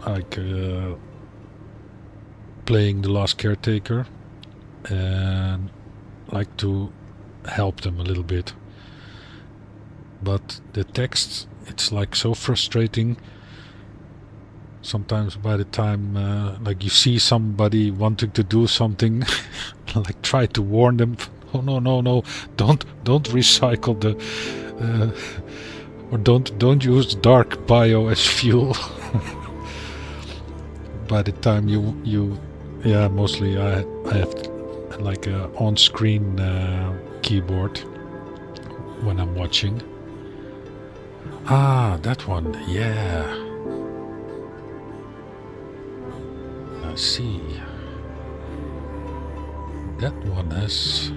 like playing The Last Caretaker and like to help them a little bit, but the text, it's like so frustrating sometimes. By the time like you see somebody wanting to do something like try to warn them, oh no, don't recycle the or don't use dark bio as fuel. By the time you yeah, mostly I have like a on-screen keyboard when I'm watching. Ah, that one, yeah. I see. That one has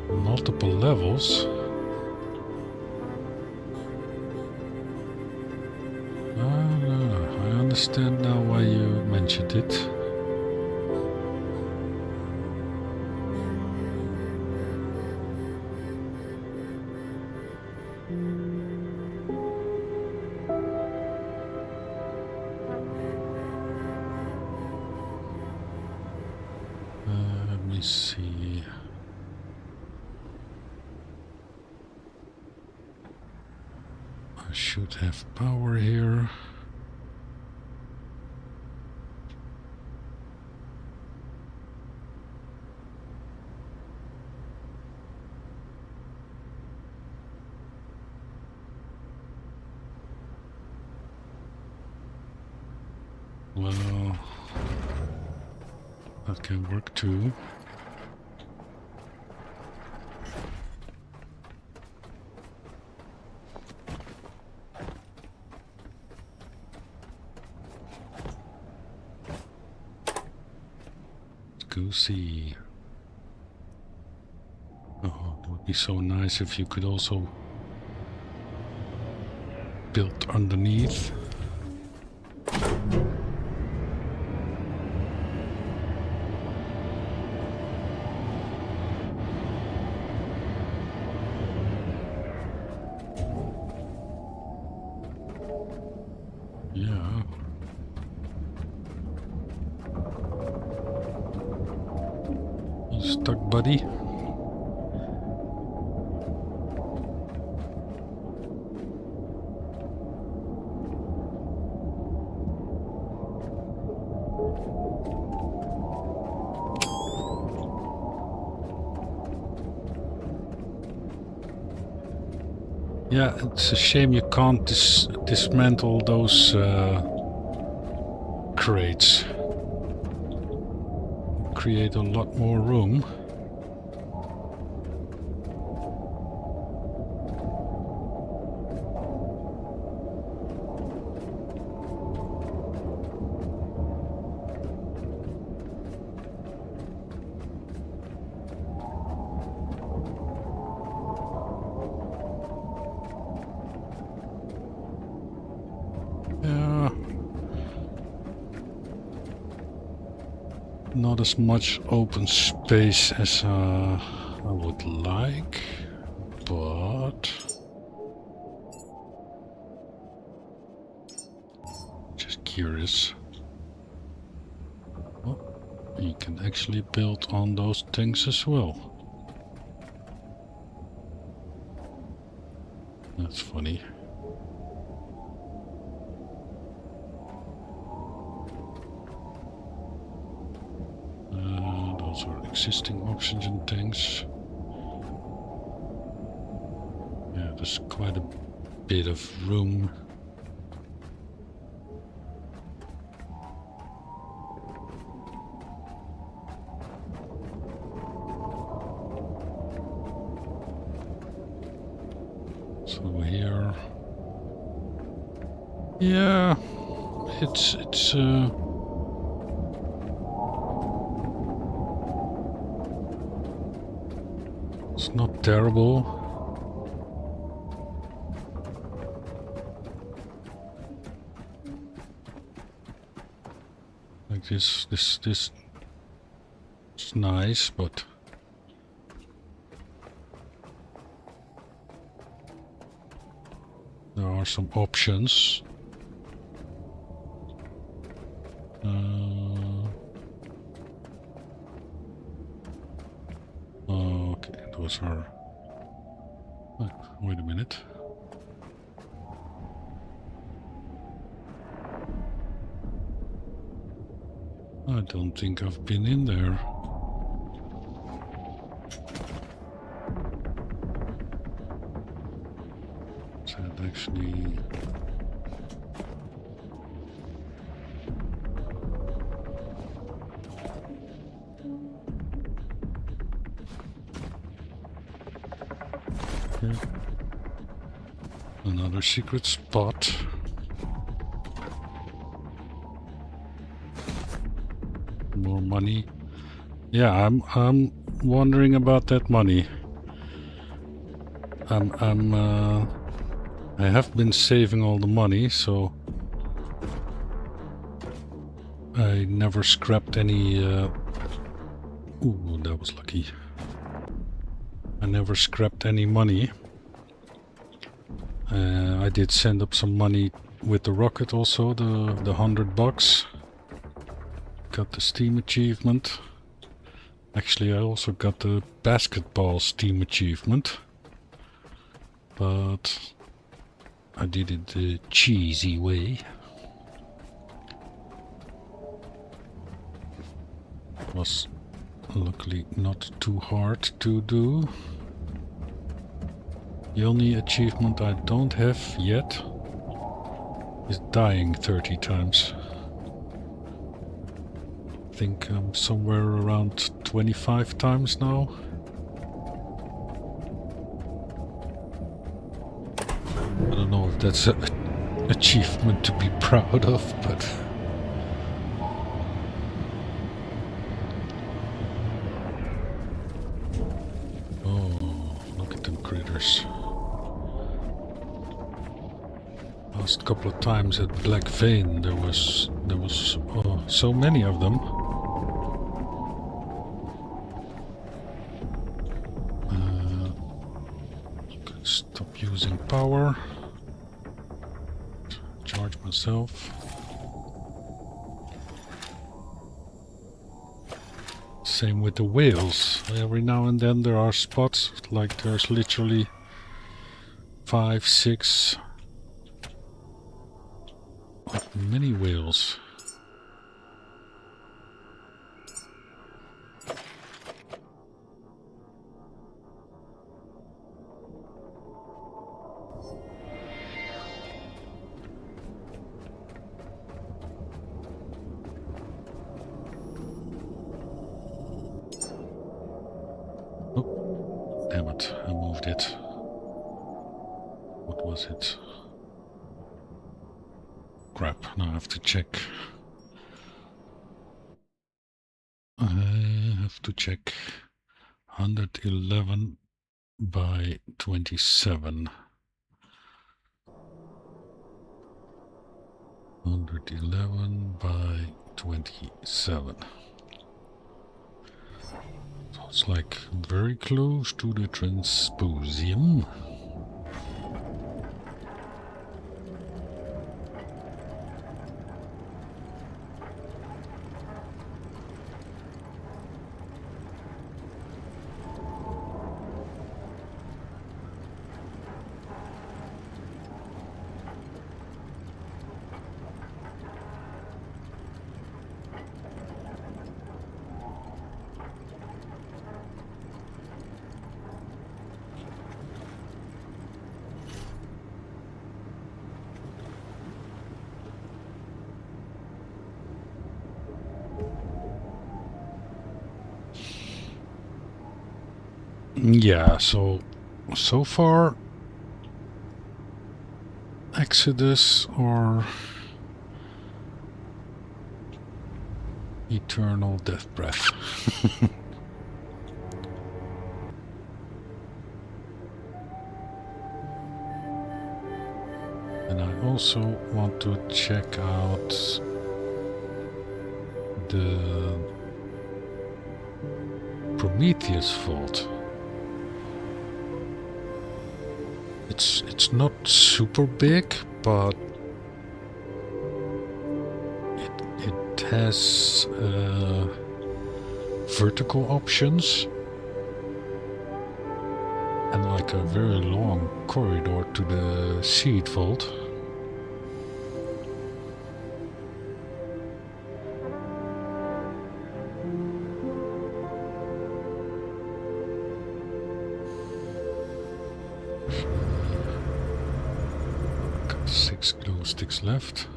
multiple levels. I understand now why you mentioned it. me see. I should have power here. Well, that can work too. Let's go see. Oh, it would be so nice if you could also build underneath. Yeah. You stuck, buddy? Yeah, it's a shame you can't dismantle those crates. Create a lot more room. Not as much open space as I would like, but just curious. Oh, you can actually build on those things as well. That's funny. Those are existing oxygen tanks. Yeah, there's quite a bit of room. So here, yeah, it's not terrible. Like this is nice, but there are some options. Okay, those are... wait a minute. I don't think I've been in there. Is that actually... Okay. Another secret spot. More money. Yeah, I'm wondering about that money. I have been saving all the money, so I never scrapped any. Ooh, that was lucky. I never scrapped any money. I did send up some money with the rocket also, the $100. Got the Steam achievement. Actually, I also got the basketball Steam achievement, but I did it the cheesy way. It was luckily not too hard to do. The only achievement I don't have yet is dying 30 times. I think I'm somewhere around 25 times now. I don't know if that's an achievement to be proud of, but... Oh, look at them critters. Last couple of times at Black Vein there was so many of them. Stop using power. Charge myself. Same with the whales. Every now and then there are spots, like there's literally 5, 6 many whales. Oh, damn it, I moved it. What was it? Crap, now I have to check. I have to check. 111 by 27. 111 by 27. So it's like very close to the transposium. Yeah, so far Exodus or Eternal Death Breath. And I also want to check out the Prometheus Vault. It's not super big, but it has vertical options and like a very long corridor to the seed vault. Got 6 glow sticks left.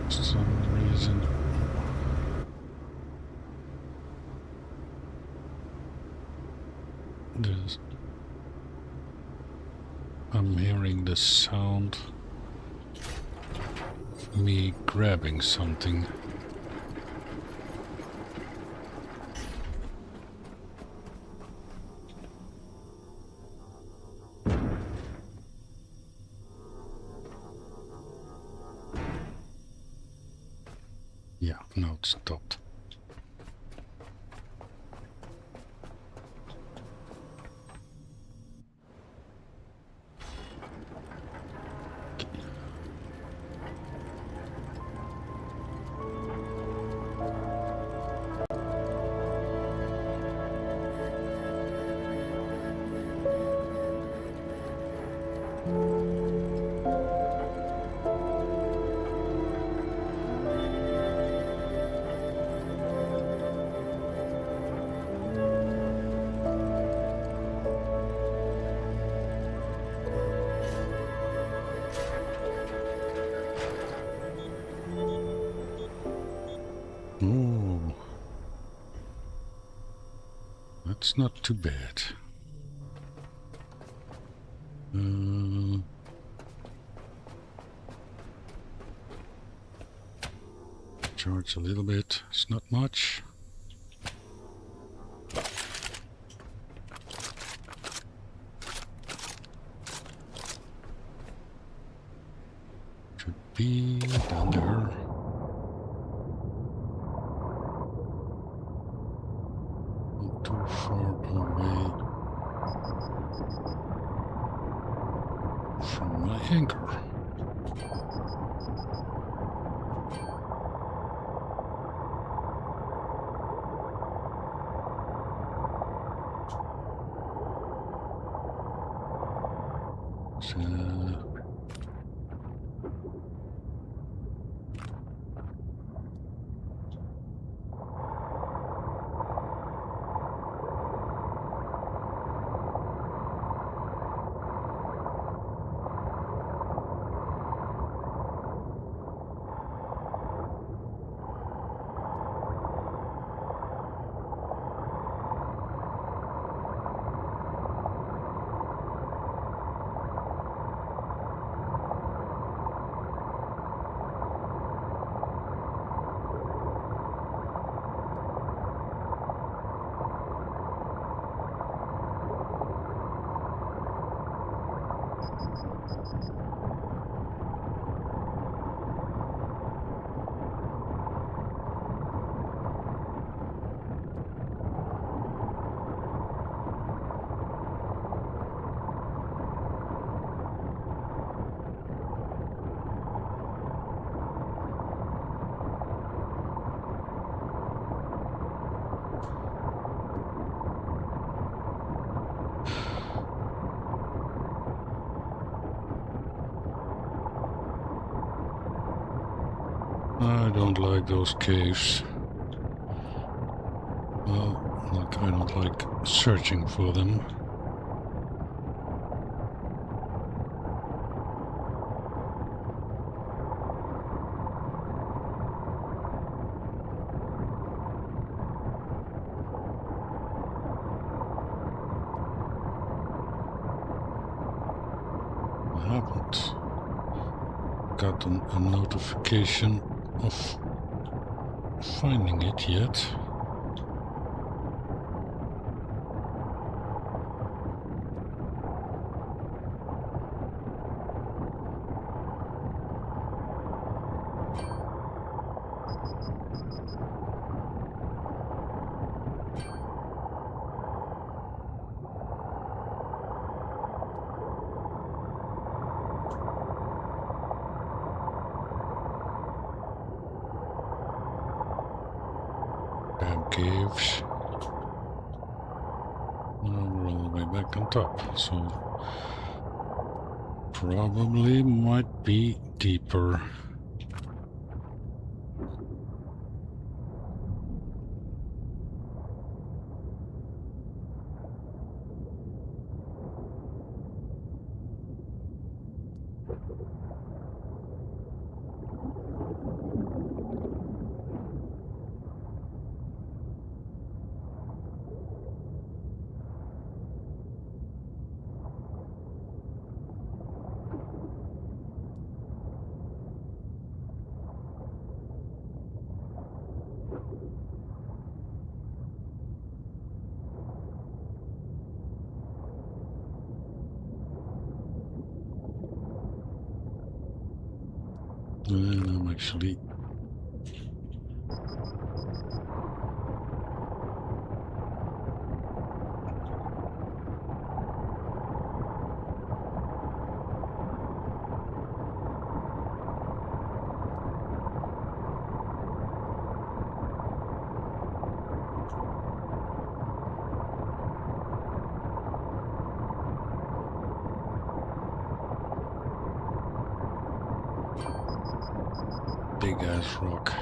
For some reason I'm hearing the sound of me grabbing something. Yeah, now it stopped. Oh, that's not too bad. Charge a little bit. It's not much. Should be down there. Not too far away from my anchor. I don't like those caves. Well, like I don't like searching for them. I haven't gotten a notification of finding it yet. Damn caves. Now we're all the way back on top, so probably might be deeper. And I'm actually big ass rock.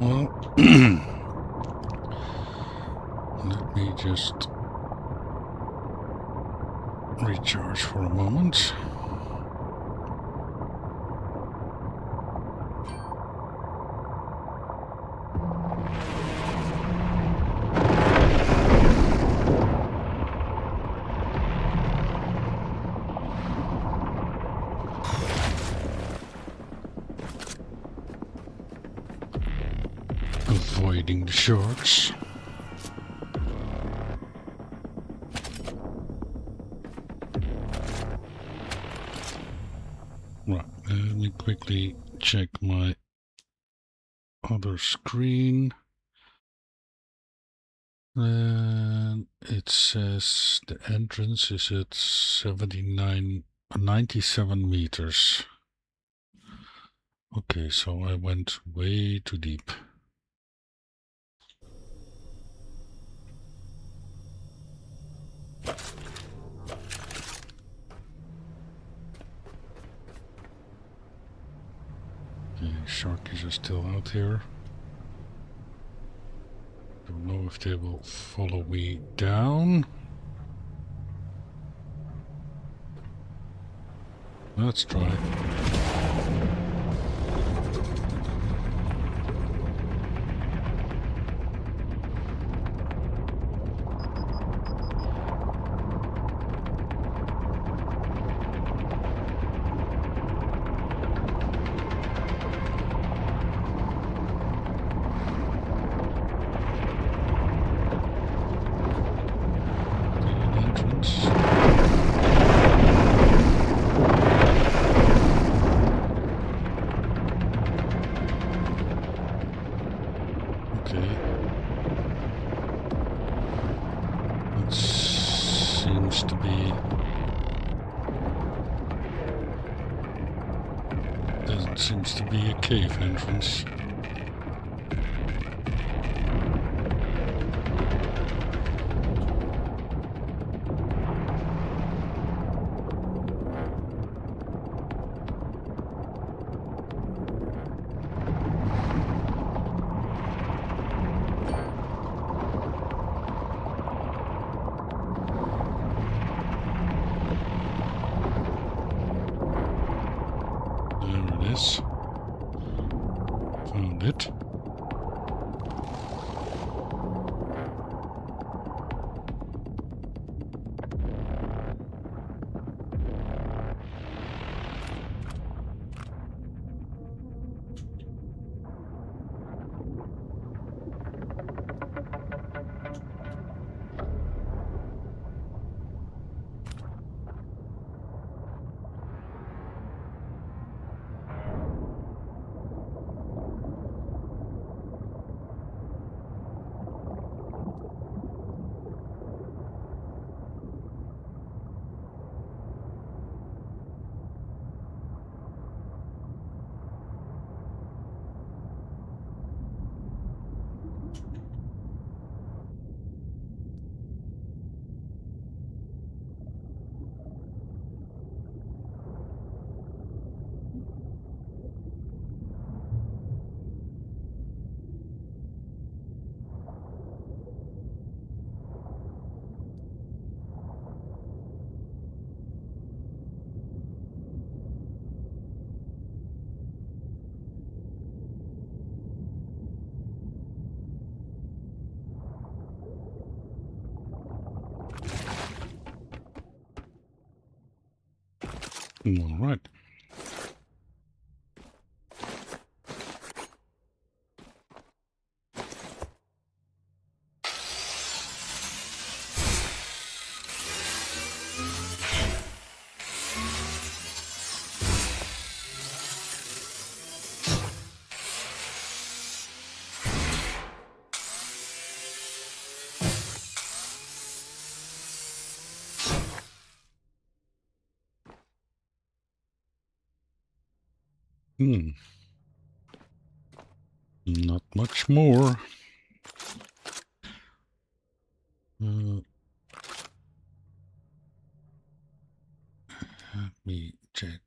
Well, let me just recharge for a moment. Avoiding the sharks. Right, let me quickly check my other screen. And it says the entrance is at 97 meters. Okay, so I went way too deep. Okay, sharkies are still out here. Don't know if they will follow me down. Let's try. Seems to be a cave entrance. All right. Not much more. Let me check.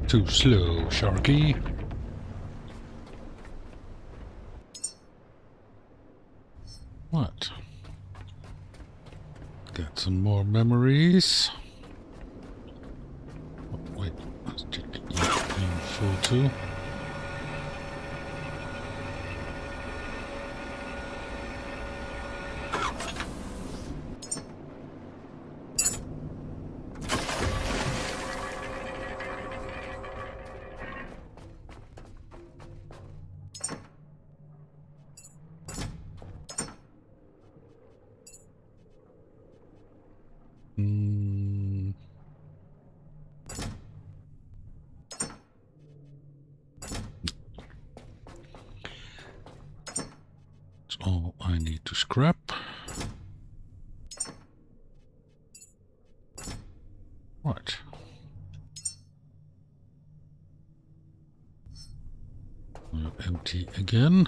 Too slow, Sharky. What? Got some more memories. Oh, wait, let's check info too. That's all I need to scrap. Right. Empty again.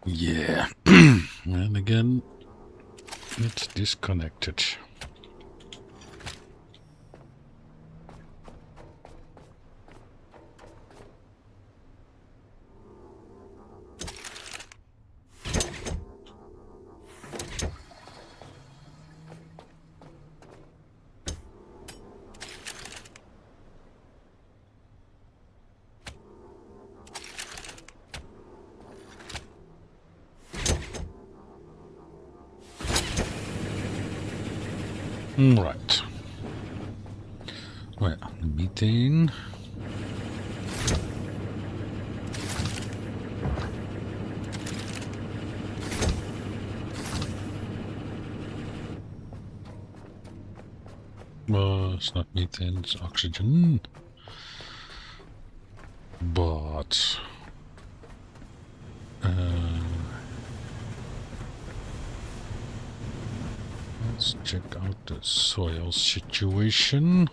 Yeah. And again, it's disconnected. Right. Well, methane. It's not methane, it's oxygen. But let's check out the soil situation.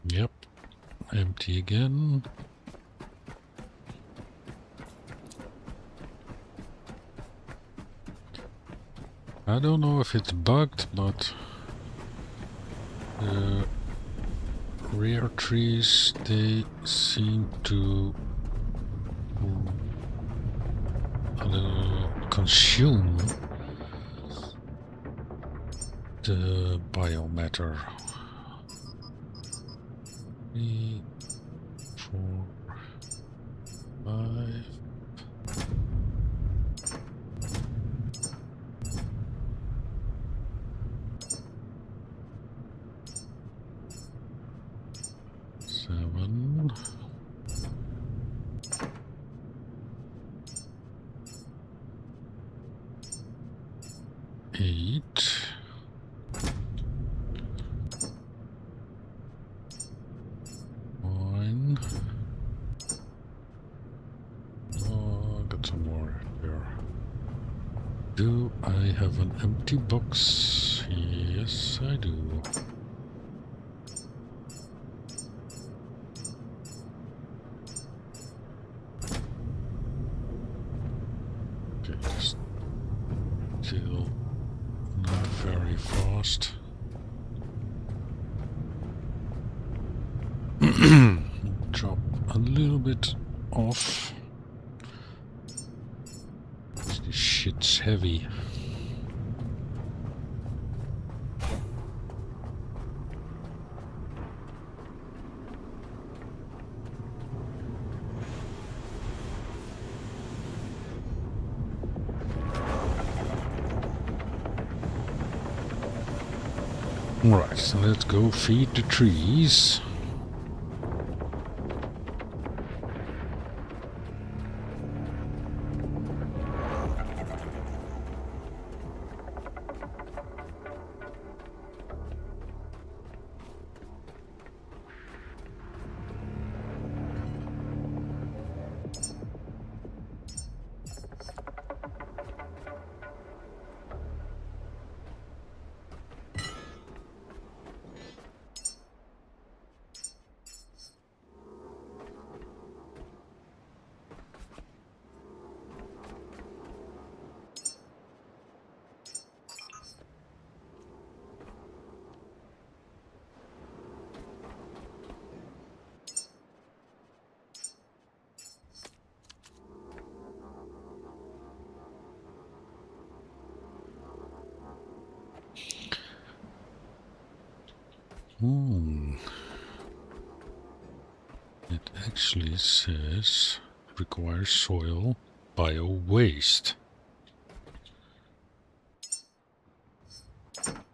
Yep, empty again. I don't know if it's bugged, but the rear trees, they seem to consume the biomatter. 3, 4, 5. Seven. 8. 9. Oh, got some more here. Do I have an empty box? Yes, I do. Okay, still not very fast. Drop a little bit off. This shit's heavy. Alright, so let's go feed the trees. It actually says requires soil bio waste.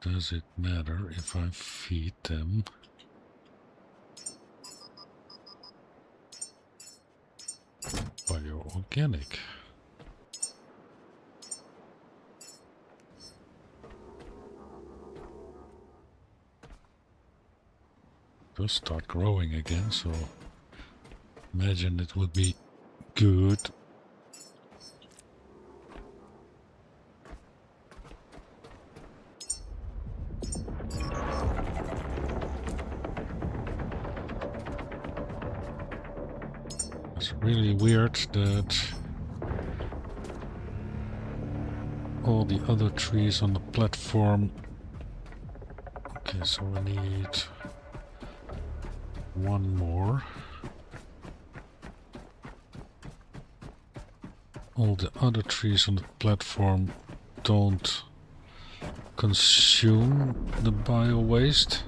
Does it matter if I feed them bio-organic? They'll start growing again, so imagine it would be good. really weird that all the other trees on the platform... Okay, so we need one more. All the other trees on the platform don't consume the bio-waste.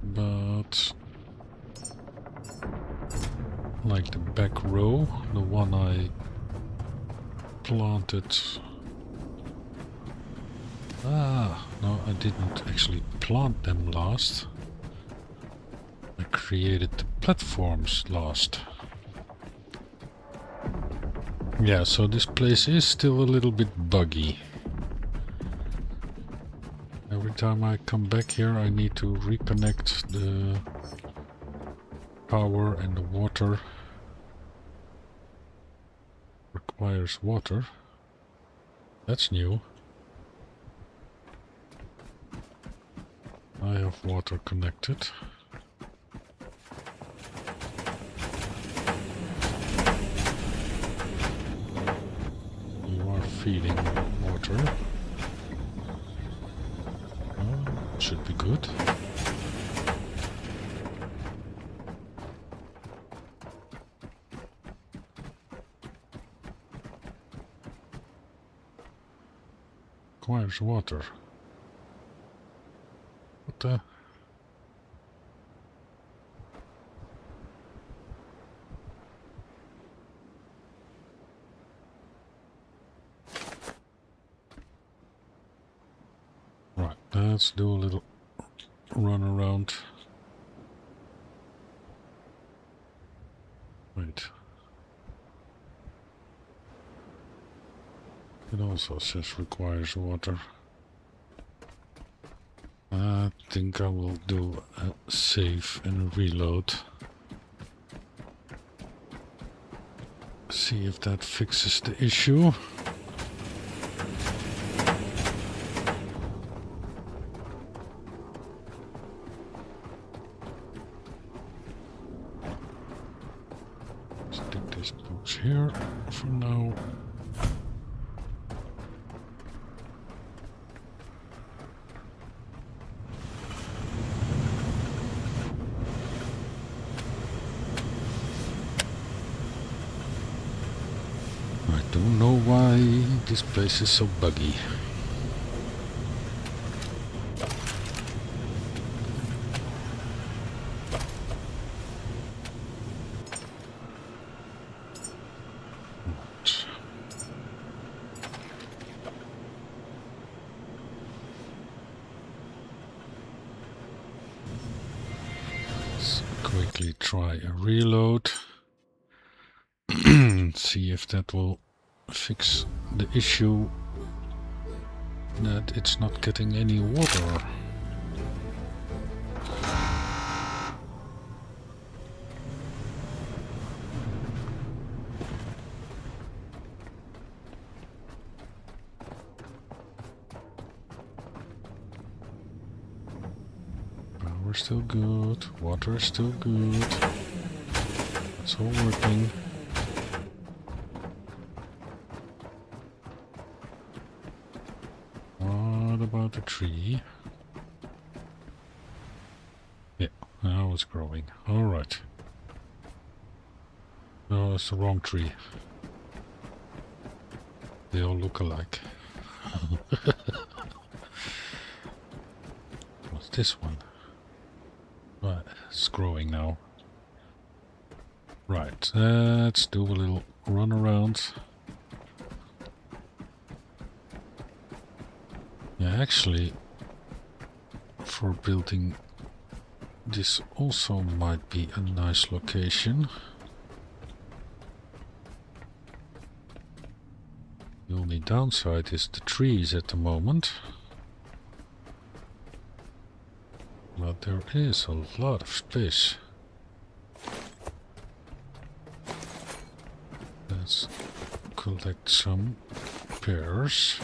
But like the back row, the one I planted... No, I didn't actually plant them last. I created the platforms last. Yeah, so this place is still a little bit buggy. Every time I come back here I need to reconnect the power, and the water requires water. That's new. I have water connected. You are feeding water. Should be good. Requires water. What the? Right, let's do a little run around. Wait. It also says requires water. I think I will do a save and a reload. See if that fixes the issue. Stick this box here for now. I don't know why this place is so buggy. Let's quickly try a reload. See if that will fix the issue that it's not getting any water. Power still good, water is still good. It's all working. About the tree. Yeah, now it's growing. Alright. No, it's the wrong tree. They all look alike. What's this one? Right, it's growing now. Right, let's do a little run around. Yeah, actually, for building this also might be a nice location. The only downside is the trees at the moment. But there is a lot of space. Let's collect some pears.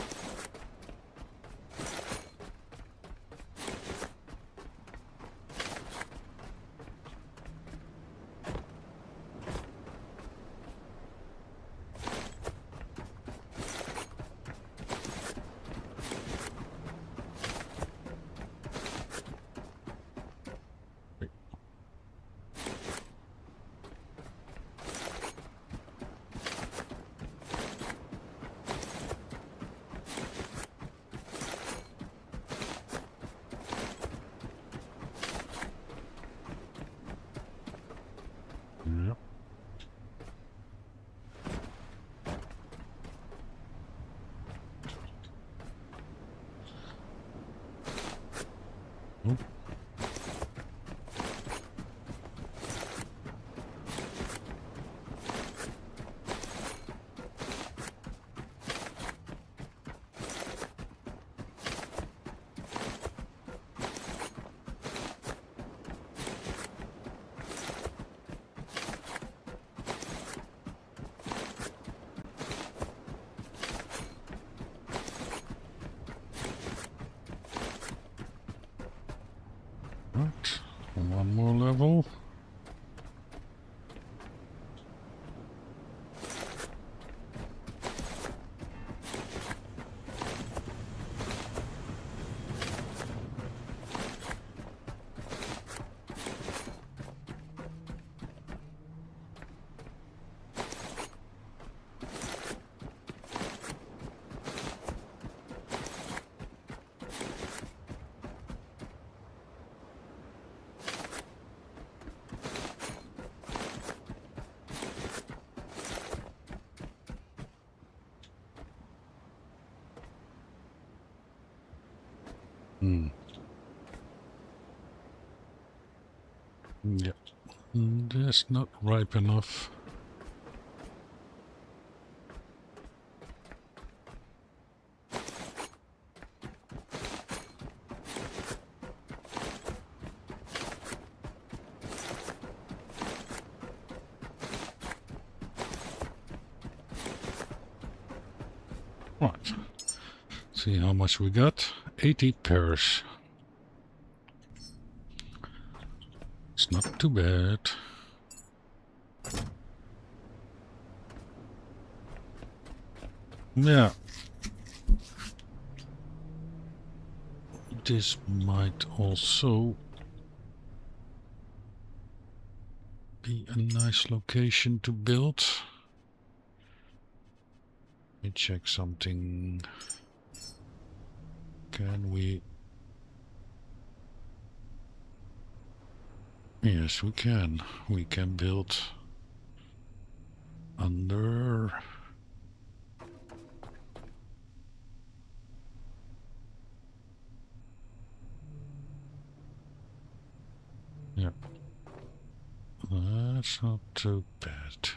One more level. Yeah. That's not ripe enough. Right. See how much we got. 80 pairs. It's not too bad. Yeah. This might also be a nice location to build. Let me check something. Can we? Yes, we can. We can build under. Yeah. That's not too bad.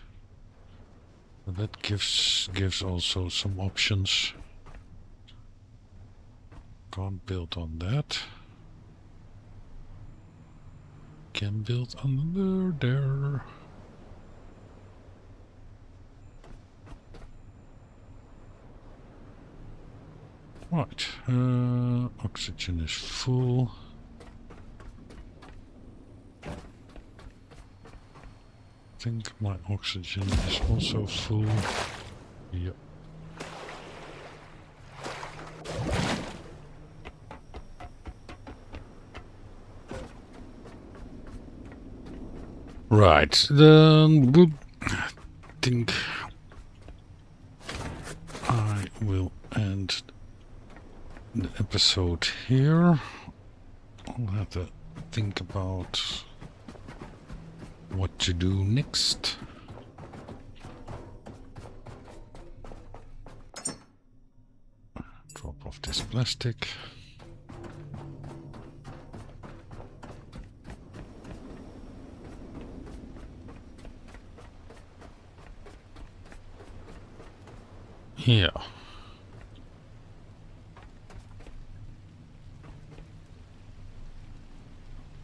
But that gives also some options. Can't build on that. Can build under there. Right. Oxygen is full. I think my oxygen is also full. Yep. Right, then I think I will end the episode here. I'll have to think about what to do next. Drop off this plastic. Yeah.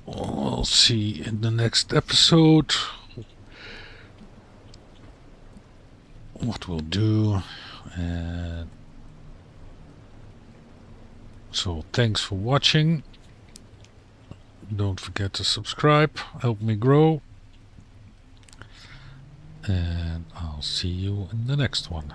We'll see in the next episode what we'll do. And so thanks for watching. Don't forget to subscribe, help me grow. And I'll see you in the next one.